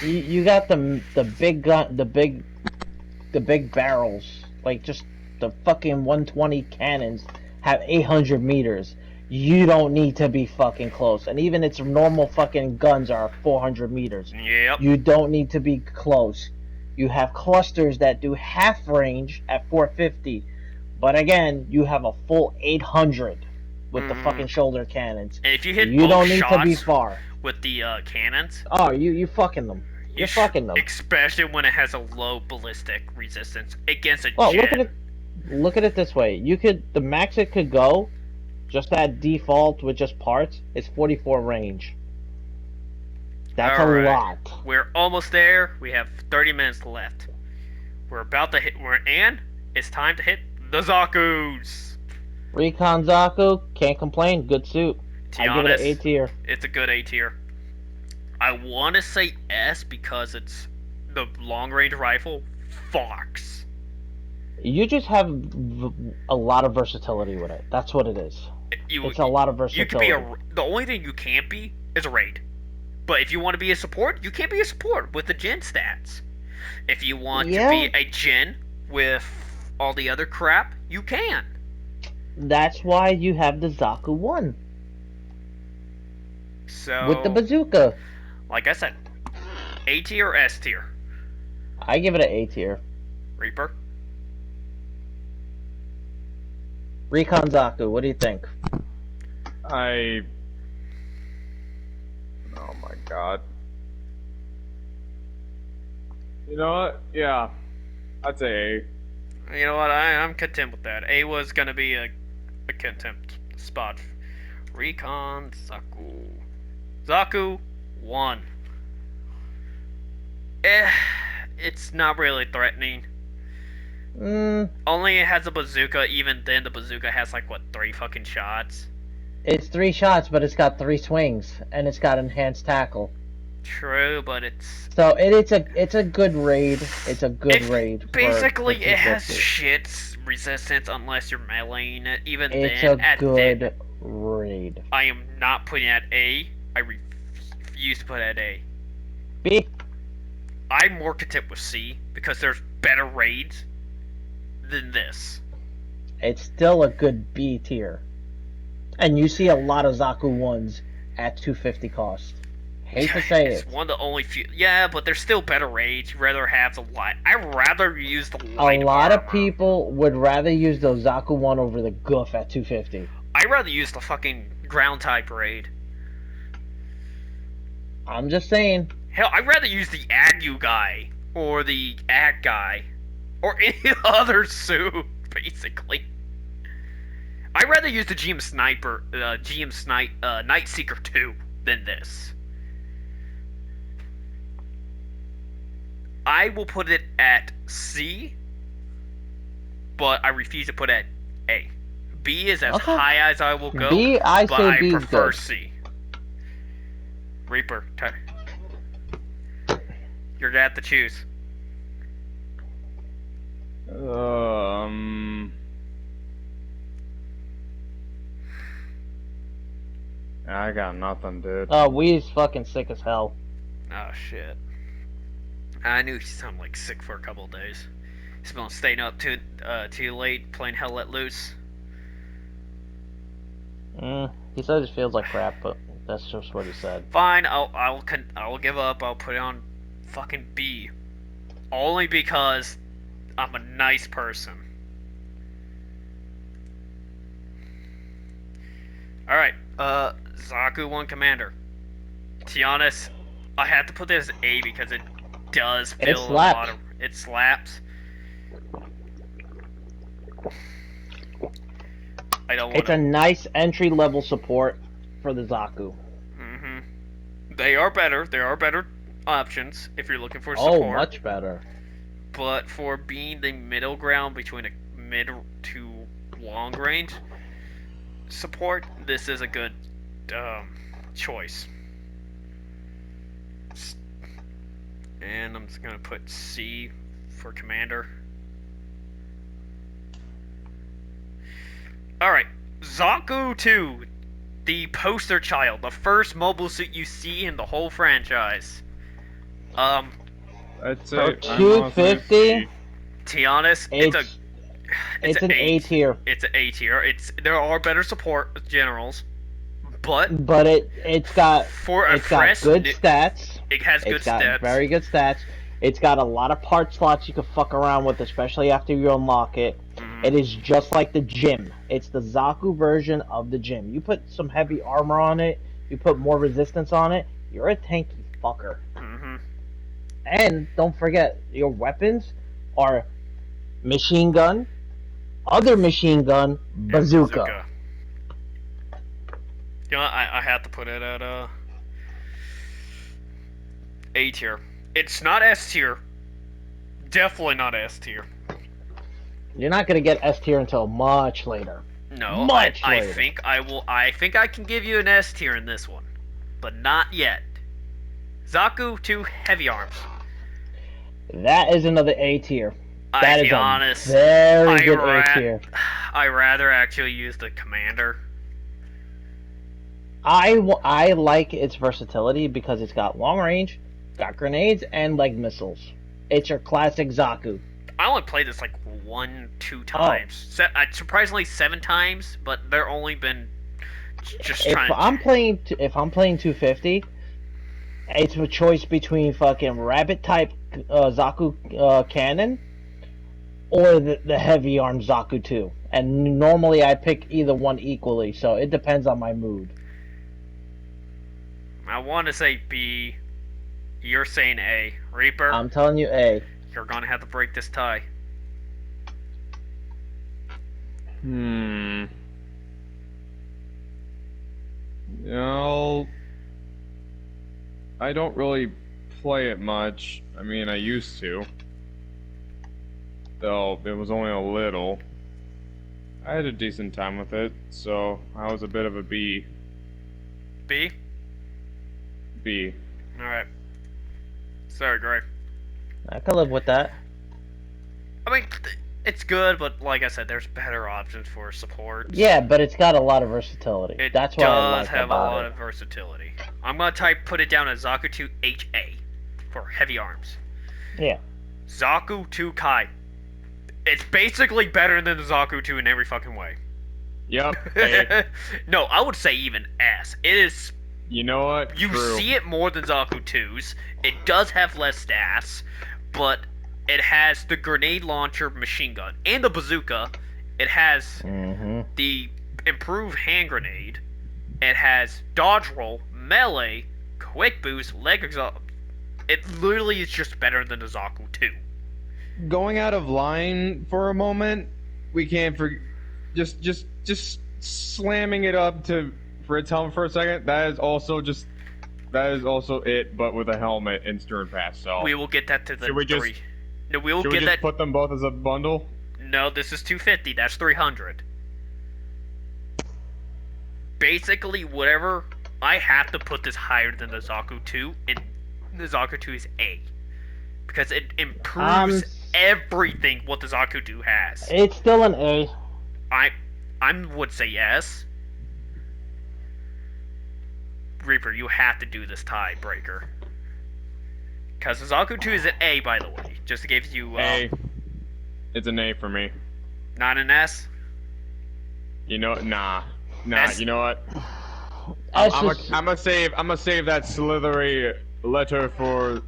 Speaker 2: Dude, you got the big gun, the big barrels, like just the fucking 120 cannons have 800 meters. You don't need to be fucking close, and even its normal fucking guns are 400 meters.
Speaker 1: Yep.
Speaker 2: You don't need to be close. You have clusters that do half range at 450, but again, you have a full 800 with the fucking shoulder cannons.
Speaker 1: And if you hit
Speaker 2: you
Speaker 1: both
Speaker 2: don't need
Speaker 1: shots
Speaker 2: to be far
Speaker 1: with the cannons,
Speaker 2: oh, you fucking them. You're fucking them.
Speaker 1: Especially when it has a low ballistic resistance against a
Speaker 2: Well,
Speaker 1: jet.
Speaker 2: look at it this way. The max it could go, just at default with just parts, is 44 range. That's a lot.
Speaker 1: We're almost there. We have 30 minutes left. We're about to hit. And it's time to hit the Zakus.
Speaker 2: Recon Zaku, can't complain. Good suit. I give it an A tier.
Speaker 1: It's a good A tier. I want to say S because it's the long range rifle. Fox.
Speaker 2: You just have a lot of versatility with it. That's what it is. It's a lot of versatility.
Speaker 1: You could be the only thing you can't be is a raid. But if you want to be a support, you can't be a support with the gen stats. If you want to be a gen with all the other crap, you can.
Speaker 2: That's why you have the Zaku 1.
Speaker 1: So
Speaker 2: with the bazooka.
Speaker 1: Like I said, A tier or S tier?
Speaker 2: I give it an A tier.
Speaker 1: Reaper?
Speaker 2: Recon Zaku, what do you think?
Speaker 3: Oh my god. You know what? Yeah. I'd say A.
Speaker 1: You know what? I'm content with that. A was gonna be a contempt spot. Recon Zaku. Zaku 1. It's not really threatening. Only it has a bazooka. Even then, the bazooka has like what, 3 fucking shots.
Speaker 2: It's 3 shots, but it's got 3 swings, and it's got enhanced tackle.
Speaker 1: True, but it's
Speaker 2: it's a good raid. It's a good raid.
Speaker 1: Basically, it has shit resistance unless you're meleeing it. Even
Speaker 2: it's
Speaker 1: then,
Speaker 2: a good raid.
Speaker 1: I am not putting it at A. I refuse to put it at A.
Speaker 2: B.
Speaker 1: I'm more content with C because there's better raids than this.
Speaker 2: It's still a good B tier. And you see a lot of Zaku 1s at 250 cost. Hate to say
Speaker 1: it's one of the only few. Yeah, but there's still better raids. Rather have the light. I'd rather use the light.
Speaker 2: A lot of people would rather use the Zaku 1 over the Goof at 250.
Speaker 1: I'd rather use the fucking ground type raid.
Speaker 2: I'm just saying.
Speaker 1: Hell, I'd rather use the Agu guy or the Ag guy or any other suit, basically. I'd rather use the GM Sniper, Night Seeker 2 than this. I will put it at C, but I refuse to put it at A. B is as high as I will go,
Speaker 2: B,
Speaker 1: but I
Speaker 2: B's
Speaker 1: prefer
Speaker 2: good.
Speaker 1: C. Reaper, you're gonna have to choose.
Speaker 3: I got nothing, dude.
Speaker 2: Wee's fucking sick as hell.
Speaker 1: Oh shit. I knew he sounded like sick for a couple of days. He's been staying up too late, playing Hell Let Loose.
Speaker 2: He says it feels like crap, but that's just what he said.
Speaker 1: Fine, I'll give up. I'll put it on fucking B, only because I'm a nice person. All right, Zaku 1 Commander. To be honest, I had to put this as A because it does feel a lot of it slaps. I don't want.
Speaker 2: It's a nice entry level support for the Zaku.
Speaker 1: They are better. There are better options if you're looking for support.
Speaker 2: Oh, much better.
Speaker 1: But for being the middle ground between a mid to long range, support, this is a good choice. And I'm just gonna put C for commander. Alright, Zaku 2, the poster child, the first mobile suit you see in the whole franchise.
Speaker 3: I'd say
Speaker 2: For 250,
Speaker 1: to be honest, it's
Speaker 2: an A tier.
Speaker 1: It's an A tier. There are better support generals, but
Speaker 2: it's got good stats.
Speaker 1: It has good stats.
Speaker 2: Very good stats. It's got a lot of part slots you can fuck around with, especially after you unlock it. Mm-hmm. It is just like the gym. It's the Zaku version of the gym. You put some heavy armor on it, you put more resistance on it, you're a tanky fucker. Mm-hmm. And don't forget, your weapons are machine gun, other machine gun, bazooka.
Speaker 1: You know, I have to put it at A tier. It's not S tier. Definitely not S tier.
Speaker 2: You're not gonna get S tier until much later.
Speaker 1: No, later. I think I will. I think I can give you an S tier in this one, but not yet. Zaku 2 heavy arms.
Speaker 2: That is another A tier.
Speaker 1: To be honest,
Speaker 2: very good A tier.
Speaker 1: I rather actually use the commander.
Speaker 2: I like its versatility because it's got long range, got grenades, and leg missiles. It's your classic Zaku.
Speaker 1: I only played this like 1-2 times. Oh. Surprisingly 7 times, but they're only been just trying.
Speaker 2: If I'm playing 250, it's a choice between fucking rabbit type Zaku cannon or the heavy arm Zaku 2. And normally I pick either one equally, so it depends on my mood.
Speaker 1: I want to say B. You're saying A. Reaper?
Speaker 2: I'm telling you A.
Speaker 1: You're gonna have to break this tie.
Speaker 3: Well, I don't really play it much. I mean, I used to. Though it was only a little. I had a decent time with it, so I was a bit of a B.
Speaker 1: B?
Speaker 3: B.
Speaker 1: Alright. Sorry, Greg.
Speaker 2: I can live with that.
Speaker 1: I mean, it's good, but like I said, there's better options for support.
Speaker 2: Yeah, but it's got a lot of versatility. That's what I like about it. It does have a lot
Speaker 1: of versatility. I'm gonna put it down as Zaku 2 HA for heavy arms.
Speaker 2: Yeah.
Speaker 1: Zaku 2 Kai. It's basically better than the Zaku 2 in every fucking way.
Speaker 3: Yep.
Speaker 1: No, I would say even S. It is.
Speaker 3: You know what?
Speaker 1: You see it more than Zaku 2's. It does have less stats, but it has the grenade launcher machine gun and the bazooka. It has the improved hand grenade. It has dodge roll, melee, quick boost, leg exhaust. It literally is just better than the Zaku 2.
Speaker 3: Going out of line for a moment, we can't just slamming it up for its helmet for a second. That is also it, but with a helmet and stern pass. So
Speaker 1: we will get that to the
Speaker 3: should we just,
Speaker 1: 3. No, we will
Speaker 3: should
Speaker 1: get
Speaker 3: we just
Speaker 1: that.
Speaker 3: Put them both as a bundle.
Speaker 1: No, this is 250. That's 300. Basically, whatever. I have to put this higher than the Zaku 2, and the Zaku 2 is A. Because it improves everything what the Zaku 2 has.
Speaker 2: It's still an A.
Speaker 1: I would say yes. Reaper, you have to do this tiebreaker. Because the Zaku 2 is an A, by the way. Just to give you...
Speaker 3: A. It's an A for me.
Speaker 1: Not an S?
Speaker 3: You know, nah.
Speaker 1: S?
Speaker 3: You know what? I'm gonna save that slithery letter for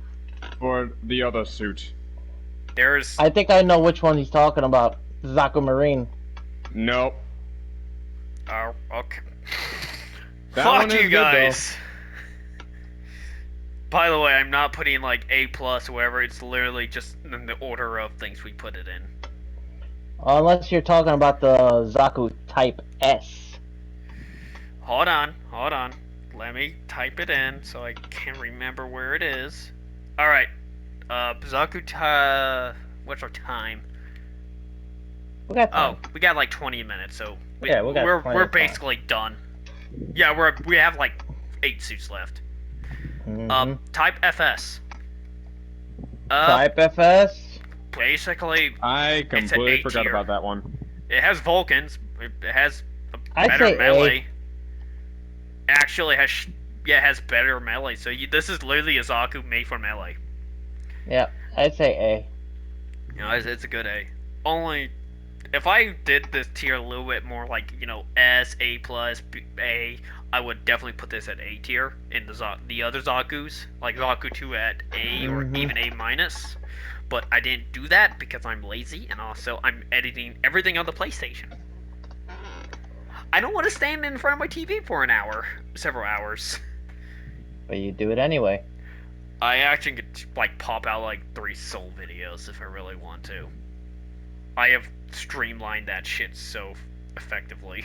Speaker 3: the other suit.
Speaker 2: I think I know which one he's talking about. Zaku Marine.
Speaker 3: Nope.
Speaker 1: Oh, okay.
Speaker 3: Fuck
Speaker 1: you guys. By the way, I'm not putting like A plus or whatever. It's literally just in the order of things we put it in.
Speaker 2: Unless you're talking about the Zaku Type S.
Speaker 1: Hold on. Let me type it in so I can remember where it is. Alright. Zaku what's our time?
Speaker 2: We got time.
Speaker 1: Oh, we got like 20 minutes, so
Speaker 2: Yeah, we got plenty
Speaker 1: we're
Speaker 2: of time.
Speaker 1: basically done. Yeah, we have like 8 suits left. Type FS.
Speaker 2: Type FS.
Speaker 1: Basically,
Speaker 3: I completely forgot
Speaker 1: tier.
Speaker 3: about that one.
Speaker 1: It has Vulcans. It has a
Speaker 2: I'd
Speaker 1: better
Speaker 2: say
Speaker 1: melee. Actually, it has better melee. So this is literally a Zaku made for melee.
Speaker 2: Yeah, I'd say A.
Speaker 1: You know, it's a good A. Only if I did this tier a little bit more like, you know, S, A plus, A, I would definitely put this at A tier in the other Zakus, like Zaku 2 at A or even A minus. But I didn't do that because I'm lazy and also I'm editing everything on the PlayStation. I don't want to stand in front of my TV for an hour, several hours.
Speaker 2: But you do it anyway.
Speaker 1: I actually could like pop out like 3 Soul videos if I really want to. I have streamlined that shit so effectively.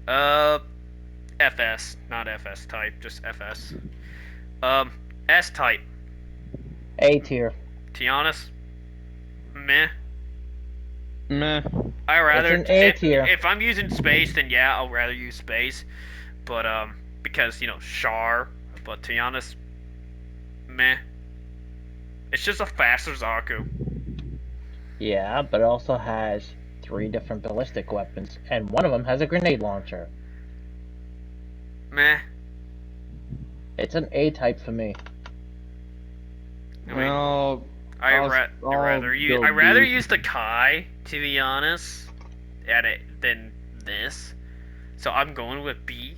Speaker 1: FS, not FS type, just FS. S type.
Speaker 2: A tier.
Speaker 1: To be honest, meh.
Speaker 3: Meh.
Speaker 1: I rather
Speaker 2: It's an A tier.
Speaker 1: if I'm using space, then yeah, I'll rather use space. But because you know Char. But to be honest, meh. It's just a faster Zaku.
Speaker 2: Yeah, but it also has 3 different ballistic weapons, and one of them has a grenade launcher.
Speaker 1: Meh.
Speaker 2: It's an A type for me.
Speaker 1: I mean,
Speaker 3: Well,
Speaker 1: I rather use the Kai, to be honest, at it than this. So I'm going with B.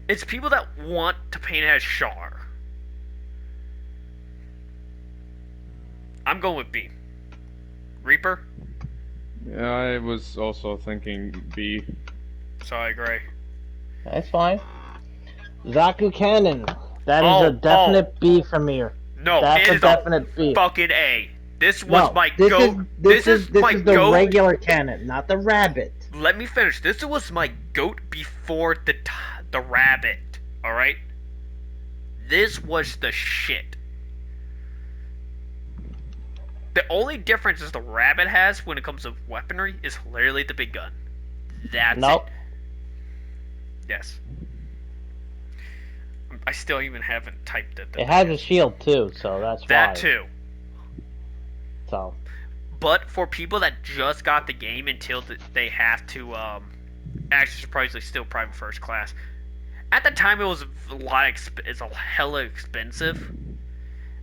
Speaker 1: It's people that want to paint it as Char. I'm going with B. Reaper?
Speaker 3: Yeah, I was also thinking B.
Speaker 1: So I agree.
Speaker 2: That's fine. Zaku Cannon. That is a definite B for me.
Speaker 1: No,
Speaker 2: that's
Speaker 1: it
Speaker 2: a
Speaker 1: is
Speaker 2: definite B.
Speaker 1: Fucking A. This was my
Speaker 2: this
Speaker 1: goat.
Speaker 2: This is
Speaker 1: my
Speaker 2: the
Speaker 1: goat.
Speaker 2: regular cannon, not the rabbit.
Speaker 1: Let me finish. This was my goat before the rabbit. All right. This was the shit. The only difference is the rabbit has when it comes to weaponry is literally the big gun. That's it. Yes. I still even haven't typed it.
Speaker 2: It has a shield too, so that's
Speaker 1: that
Speaker 2: fine.
Speaker 1: too.
Speaker 2: So.
Speaker 1: But for people that just got the game until they have to, actually surprisingly still private first class. At the time, it was it's a hella expensive.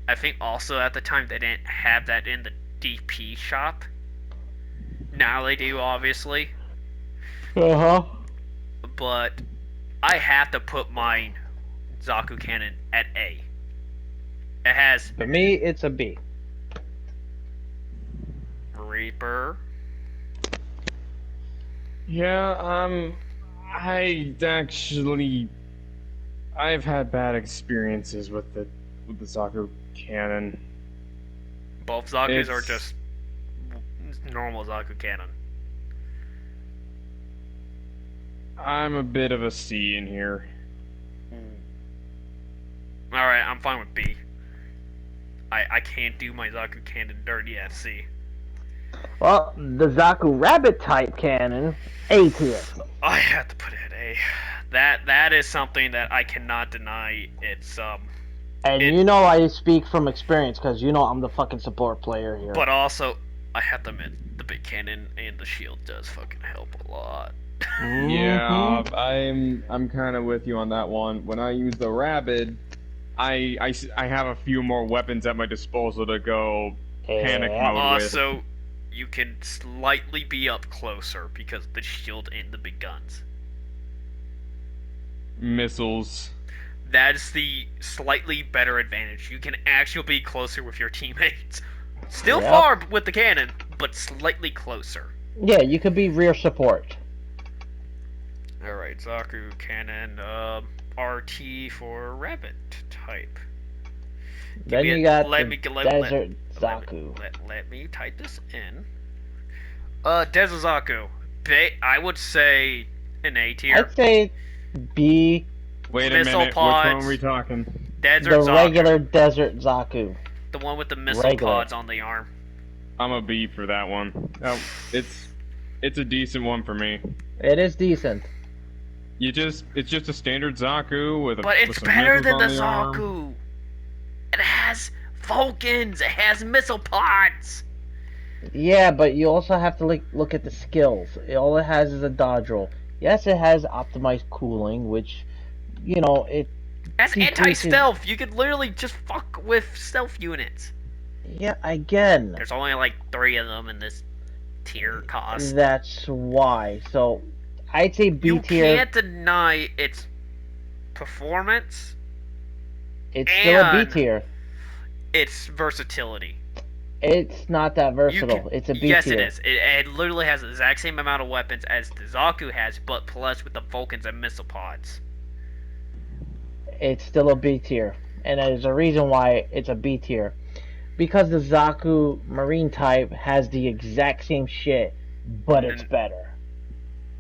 Speaker 1: I think also at the time they didn't have that in the DP shop. Now they do, obviously. But I have to put mine Zaku Cannon at A. It has.
Speaker 2: For me, it's a B.
Speaker 1: Reaper.
Speaker 3: Yeah, I've had bad experiences with the Zaku Cannon.
Speaker 1: Both Zakus are just normal Zaku Cannon.
Speaker 3: I'm a bit of a C in here.
Speaker 1: Alright, I'm fine with B. I can't do my Zaku Cannon dirty at C.
Speaker 2: Well, the Zaku Rabbit type cannon, A tier.
Speaker 1: I have to put it at A. That is something that I cannot deny. It's
Speaker 2: And you know I speak from experience because you know I'm the fucking support player here.
Speaker 1: But also, I have to admit, the big cannon and the shield does fucking help a lot.
Speaker 3: Yeah, I'm kind of with you on that one. When I use the rabbit, I have a few more weapons at my disposal to go panic mode with.
Speaker 1: Also, you can slightly be up closer because the shield and the big guns.
Speaker 3: Missiles.
Speaker 1: That's the slightly better advantage. You can actually be closer with your teammates. Still far with the cannon, but slightly closer.
Speaker 2: Yeah, you could be rear support.
Speaker 1: Alright, Zaku Cannon, RT for rabbit type.
Speaker 2: Then you got
Speaker 1: Desert
Speaker 2: Zaku.
Speaker 1: Let me type this in. Desert Zaku. I would say an A tier.
Speaker 2: I'd say B.
Speaker 3: Wait a minute,
Speaker 1: pods,
Speaker 3: which one are we talking?
Speaker 1: Desert
Speaker 2: the
Speaker 1: Zaku.
Speaker 2: Regular Desert Zaku.
Speaker 1: The one with the missile pods on the arm.
Speaker 3: I'm a B for that one. No, it's It's a decent one for me.
Speaker 2: It is decent.
Speaker 3: It's just a standard Zaku with a.
Speaker 1: But it's
Speaker 3: with some
Speaker 1: better
Speaker 3: missiles
Speaker 1: than
Speaker 3: on
Speaker 1: the
Speaker 3: arm.
Speaker 1: Zaku. It has Vulcans. It has missile pods.
Speaker 2: Yeah, but you also have to look at the skills. All it has is a dodge roll. Yes, it has optimized cooling, which, you know, it.
Speaker 1: That's
Speaker 2: decreases-
Speaker 1: anti-stealth. You could literally just fuck with stealth units.
Speaker 2: Yeah, again.
Speaker 1: There's only like 3 of them in this tier cost.
Speaker 2: That's why. So, I'd say B
Speaker 1: You
Speaker 2: tier.
Speaker 1: can't deny its performance.
Speaker 2: It's still a B
Speaker 1: and
Speaker 2: tier.
Speaker 1: Its versatility.
Speaker 2: It's not that versatile. It's a B
Speaker 1: yes,
Speaker 2: tier.
Speaker 1: it is. It literally has the exact same amount of weapons as the Zaku has, but plus with the Vulcans and missile pods.
Speaker 2: It's still a B tier. And there's a reason why it's a B tier. Because the Zaku Marine type has the exact same shit, but it's better.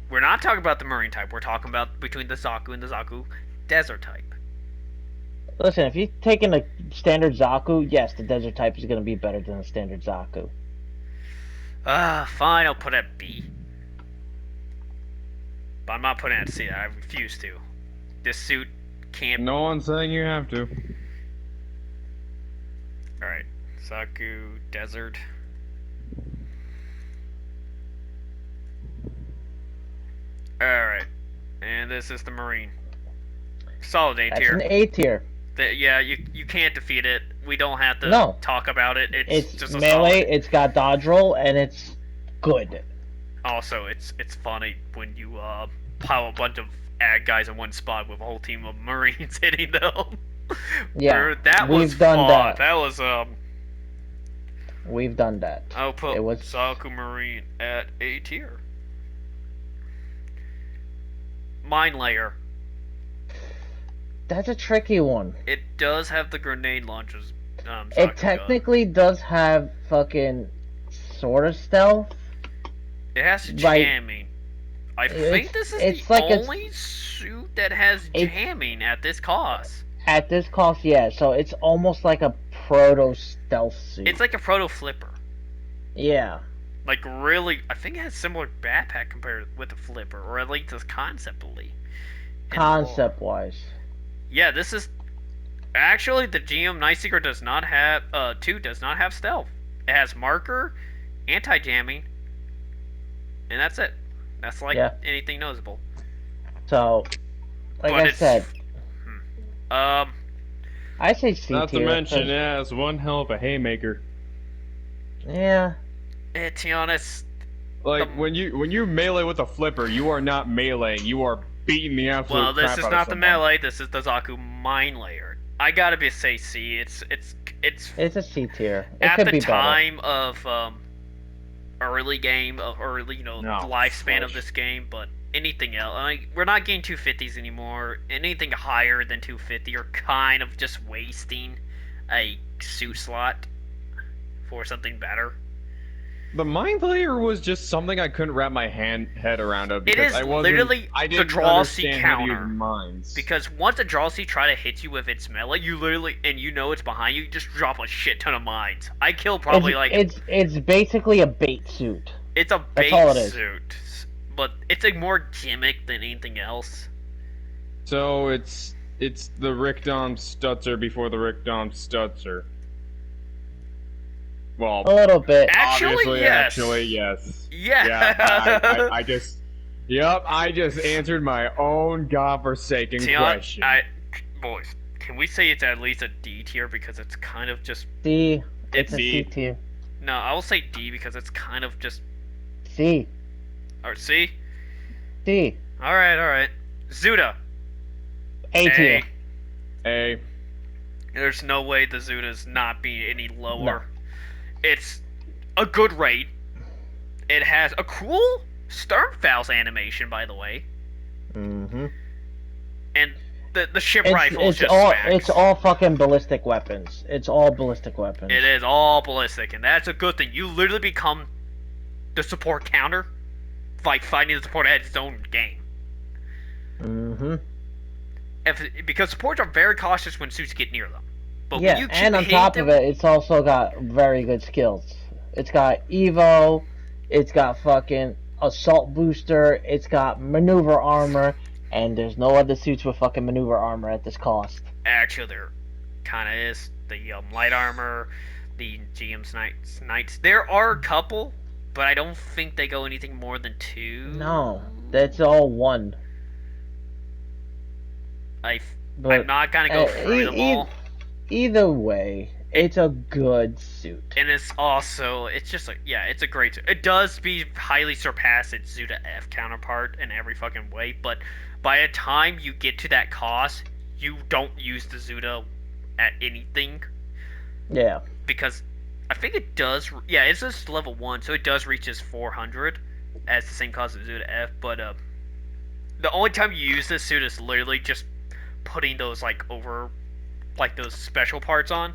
Speaker 1: We're not talking about the Marine type. We're talking about between the Zaku and the Zaku Desert type.
Speaker 2: Listen, if you're taking a standard Zaku, yes, the desert type is going to be better than the standard Zaku.
Speaker 1: Fine, I'll put it at B. But I'm not putting it at C. I refuse to. This suit can't...
Speaker 3: No one's saying you have to.
Speaker 1: Alright. Zaku, Desert. Alright. And this is the Marine. Solid A
Speaker 2: That's
Speaker 1: tier.
Speaker 2: an A tier.
Speaker 1: Yeah, you can't defeat it. We don't have to
Speaker 2: No.
Speaker 1: talk about it. It's just a
Speaker 2: melee,
Speaker 1: solid.
Speaker 2: it's got dodge roll, and it's good.
Speaker 1: Also, it's funny when you pile a bunch of ag guys in one spot with a whole team of Marines hitting them.
Speaker 2: Yeah,
Speaker 1: that was
Speaker 2: we've done
Speaker 1: fun.
Speaker 2: that.
Speaker 1: That was
Speaker 2: We've done that.
Speaker 1: I'll put
Speaker 2: It was-
Speaker 1: Zaku Marine at A tier. Mine Layer.
Speaker 2: That's a tricky one.
Speaker 1: It does have the grenade launchers. Zaku
Speaker 2: It technically does have fucking sort of stealth.
Speaker 1: It has
Speaker 2: like,
Speaker 1: jamming. I think this is
Speaker 2: it's
Speaker 1: the
Speaker 2: like
Speaker 1: only suit that has jamming at this cost.
Speaker 2: At this cost, yeah. So it's almost like a proto stealth suit.
Speaker 1: It's like a proto flipper.
Speaker 2: Yeah.
Speaker 1: Like really, I think it has similar backpack compared with the flipper, or at least conceptually.
Speaker 2: Concept wise.
Speaker 1: Yeah, this is actually the GM Nightseeker does not have 2 does not have stealth. It has marker, anti-jamming, and that's it. That's like anything noticeable.
Speaker 2: So, like I said, I say C tier.
Speaker 3: Not to mention, it has one hell of a haymaker.
Speaker 2: Yeah.
Speaker 1: To be honest,
Speaker 3: like when you melee with a flipper, you are not meleeing. You are beating the absolute
Speaker 1: well,
Speaker 3: crap
Speaker 1: this is
Speaker 3: out
Speaker 1: not
Speaker 3: of
Speaker 1: the
Speaker 3: someone.
Speaker 1: melee. This is the Zaku Mine Layer. I gotta say C. It's
Speaker 2: a C tier. It
Speaker 1: at
Speaker 2: could
Speaker 1: the
Speaker 2: be
Speaker 1: time of early game of early lifespan of
Speaker 3: fudge.
Speaker 1: this game, but anything else, we're not getting 250s anymore. Anything higher than 250 are kind of just wasting a suit slot for something better.
Speaker 3: The mind layer was just something I couldn't wrap my head around.
Speaker 1: It is literally
Speaker 3: I
Speaker 1: the
Speaker 3: didn't
Speaker 1: draw C
Speaker 3: understand how to use
Speaker 1: counter.
Speaker 3: mines.
Speaker 1: Because once a draw C try to hit you with its melee, you literally, and you know it's behind you, you just drop a shit ton of mines. I killed probably
Speaker 2: it's basically a bait suit.
Speaker 1: It's a
Speaker 2: That's all
Speaker 1: bait
Speaker 2: it is.
Speaker 1: suit, but it's a more gimmick than anything else.
Speaker 3: So it's the Rickdom Stutzer before the Rickdom Stutzer. Well,
Speaker 2: A little bit.
Speaker 1: Actually, yes.
Speaker 3: Actually, yes.
Speaker 1: Yeah.
Speaker 3: Yeah, I just... Yep, I just answered my own godforsaken question.
Speaker 1: Boys, can we say it's at least a D tier because it's kind of just...
Speaker 2: D. It's a
Speaker 3: D.
Speaker 2: C tier.
Speaker 1: No, I will say D because it's kind of just...
Speaker 2: C.
Speaker 1: Or C?
Speaker 2: D.
Speaker 1: Alright. Zuda.
Speaker 2: A tier.
Speaker 3: A.
Speaker 1: There's no way the Zuda's not being any lower.
Speaker 2: No.
Speaker 1: It's a good raid. It has a cool Sternfels animation, by the way.
Speaker 2: Mm-hmm.
Speaker 1: And the ship rifle
Speaker 2: It's
Speaker 1: just
Speaker 2: all
Speaker 1: smacks.
Speaker 2: it's all fucking ballistic weapons. It's all ballistic weapons.
Speaker 1: It is all ballistic, and that's a good thing. You literally become the support counter, like fighting the support at its own game.
Speaker 2: Mm-hmm.
Speaker 1: Because supports are very cautious when suits get near them. But
Speaker 2: Yeah,
Speaker 1: when you
Speaker 2: and on
Speaker 1: hit
Speaker 2: top
Speaker 1: them,
Speaker 2: of it, it's also got very good skills. It's got Evo. It's got fucking assault booster. It's got maneuver armor, and there's no other suits with fucking maneuver armor at this cost.
Speaker 1: Actually, there kind of is. The light armor, the GM's Knights. There are a couple, but I don't think they go anything more than 2.
Speaker 2: No, that's all one.
Speaker 1: I'm
Speaker 2: But
Speaker 1: not gonna go through them all.
Speaker 2: Either way, it's a good suit.
Speaker 1: And it's also, it's just like, yeah, it's a great suit. It does be highly surpass its Zuda F counterpart in every fucking way, but by the time you get to that cost, you don't use the Zuda at anything.
Speaker 2: Yeah.
Speaker 1: Because I think it does, yeah, it's just level 1, so it does reach as 400 as the same cost as Zuda F, but the only time you use this suit is literally just putting those, like, over, like, those special parts on.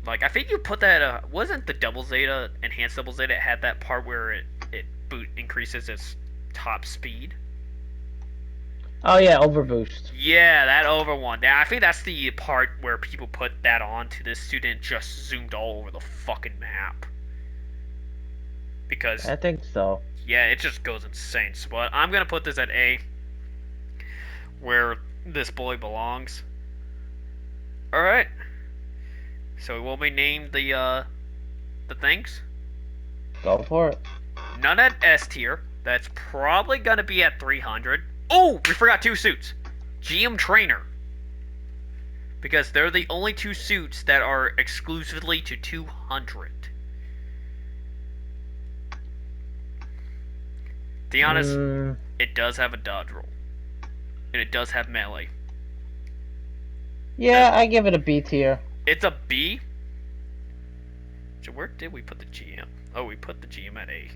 Speaker 1: Like, I think you put that, wasn't the double Zeta, enhanced double Zeta, it had that part where it increases its top speed?
Speaker 2: Oh yeah, overboost.
Speaker 1: Yeah, that over one. I think that's the part where people put that on to this suit and just zoomed all over the fucking map. Because...
Speaker 2: I think so.
Speaker 1: Yeah, it just goes insane. But I'm gonna put this at A, where this boy belongs. Alright. So will we name the things?
Speaker 2: Go for it.
Speaker 1: None at S tier. That's probably gonna be at 300. Oh, we forgot 2 suits. GM Trainer. Because they're the only 2 suits that are exclusively to 200. To be honest, it does have a dodge roll. And it does have melee.
Speaker 2: Yeah, I give it a B tier.
Speaker 1: It's a B? So where did we put the GM? Oh, we put the GM at A.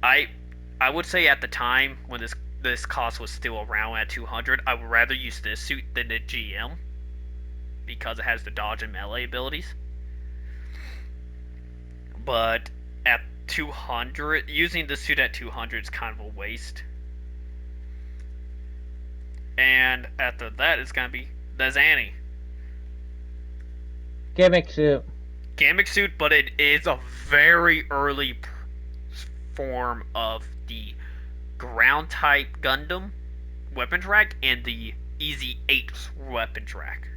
Speaker 1: I would say at the time when this cost was still around at 200, I would rather use this suit than the GM because it has the dodge and melee abilities. But at 200, using the suit at 200 is kind of a waste. And after that, it's gonna be the Zanny.
Speaker 2: Gimmick suit.
Speaker 1: Gimmick suit, but it is a very early form of the ground type Gundam weapon track and the Easy 8 weapon track.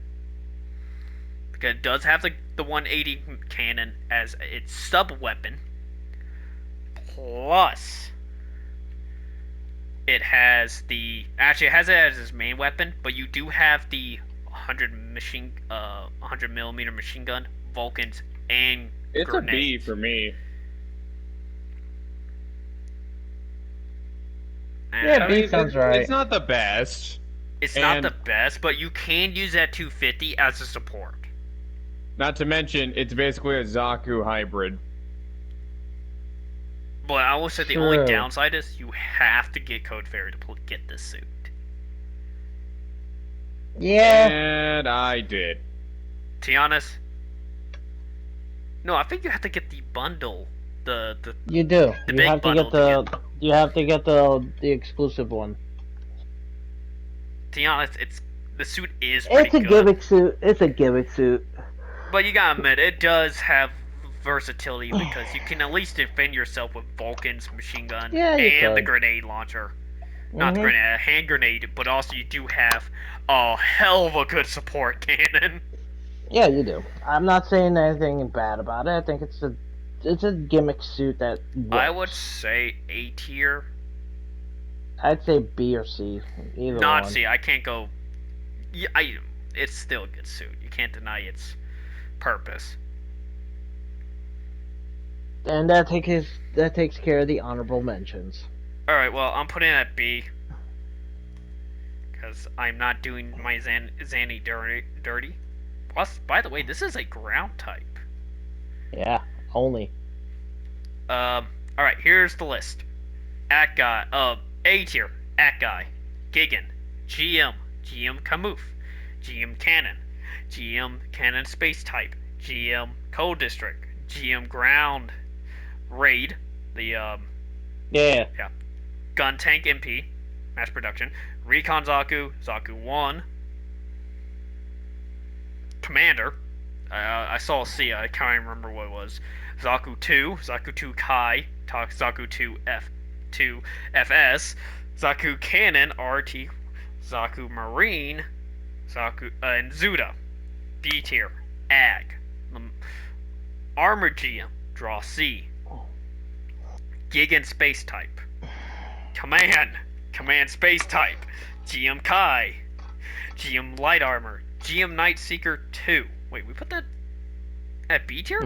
Speaker 1: Because it does have the 180 cannon as its sub weapon. Plus, it has it has it as its main weapon, but you do have the 100 millimeter machine gun, Vulcans, and
Speaker 3: it's
Speaker 1: grenades.
Speaker 3: A B for me.
Speaker 2: Yeah, B sounds right.
Speaker 3: It's not the best.
Speaker 1: It's not the best, but you can use that 250 as a support.
Speaker 3: Not to mention, it's basically a Zaku hybrid.
Speaker 1: But I will say the only downside is you have to get Code Fairy to get this suit.
Speaker 2: Yeah.
Speaker 3: And I did.
Speaker 1: To be honest, no, I think you have to get the bundle.
Speaker 2: You do.
Speaker 1: The
Speaker 2: you
Speaker 1: big
Speaker 2: have to
Speaker 1: bundle
Speaker 2: get the. You have to get the exclusive one.
Speaker 1: To be honest, the suit is pretty good.
Speaker 2: It's a gimmick suit. It's a gimmick suit.
Speaker 1: But you gotta admit, it does have versatility because you can at least defend yourself with Vulcan's machine gun and the grenade launcher. Not the grenade, hand grenade, but also you do have a hell of a good support cannon.
Speaker 2: Yeah, you do. I'm not saying anything bad about it. I think it's a gimmick suit that works.
Speaker 1: I would say A tier.
Speaker 2: I'd say B or C. Either
Speaker 1: Not
Speaker 2: one.
Speaker 1: C. I can't go. Yeah, it's still a good suit. You can't deny its purpose.
Speaker 2: And that takes care of the honorable mentions.
Speaker 1: Alright, well, I'm putting it at B. Because I'm not doing my Zanny dirty. Plus, by the way, this is a ground type.
Speaker 2: Yeah, only.
Speaker 1: Alright, here's the list. At guy, A tier, at guy, Gigan, GM Kamuf, GM Cannon, GM Cannon Space Type, GM Cold District, GM Ground Raid, the Gun Tank MP, mass production, Recon Zaku, Zaku 1, Commander, I saw C, I can't remember what it was, Zaku 2, Zaku 2 Kai, Zaku 2 FS, Zaku Cannon RT, Zaku Marine, Zaku and Zuda. B tier, Ag. Armor GM, draw C. Gigan Space Type. Command Space Type. GM Kai. GM Light Armor. GM Night Seeker 2. Wait, we put that at B tier?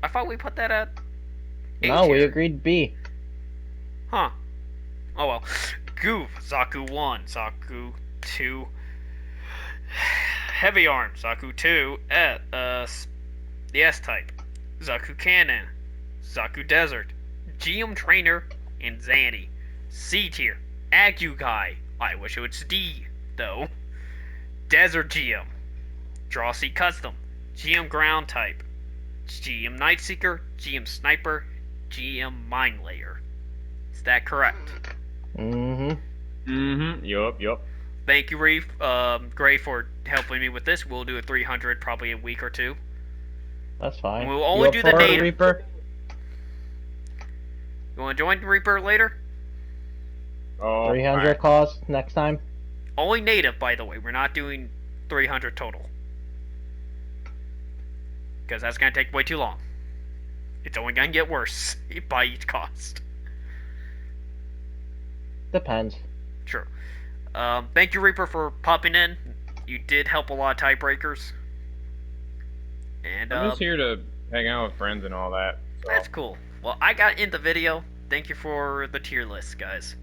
Speaker 1: I thought we put that at A
Speaker 2: No,
Speaker 1: tier.
Speaker 2: we agreed B.
Speaker 1: Huh. Oh well. Goof, Zaku 1, Zaku 2. Heavy Arm, Zaku 2, the S-Type. Zaku Cannon, Zaku Desert, GM Trainer, and Zanny. C tier, Agu Guy. I wish it was D, though. Desert GM, Draw C Custom, GM Ground Type, GM Night Seeker, GM Sniper, GM Mine Layer. Is that correct?
Speaker 3: Yup.
Speaker 1: Thank you, Reef. Gray, for helping me with this. We'll do a 300 probably a week or two.
Speaker 2: That's fine.
Speaker 1: We'll only do the
Speaker 2: for
Speaker 1: native.
Speaker 2: Reaper?
Speaker 1: You want to join Reaper later?
Speaker 3: Oh,
Speaker 2: 300
Speaker 3: right.
Speaker 2: cost next time?
Speaker 1: Only native, by the way. We're not doing 300 total. Because that's going to take way too long. It's only going to get worse by each cost.
Speaker 2: Depends.
Speaker 1: Sure. Thank you, Reaper, for popping in. You did help a lot of tiebreakers. And
Speaker 3: I'm just here to hang out with friends and all that. So.
Speaker 1: that's cool. Well, I got in the video. Thank you for the tier list, guys.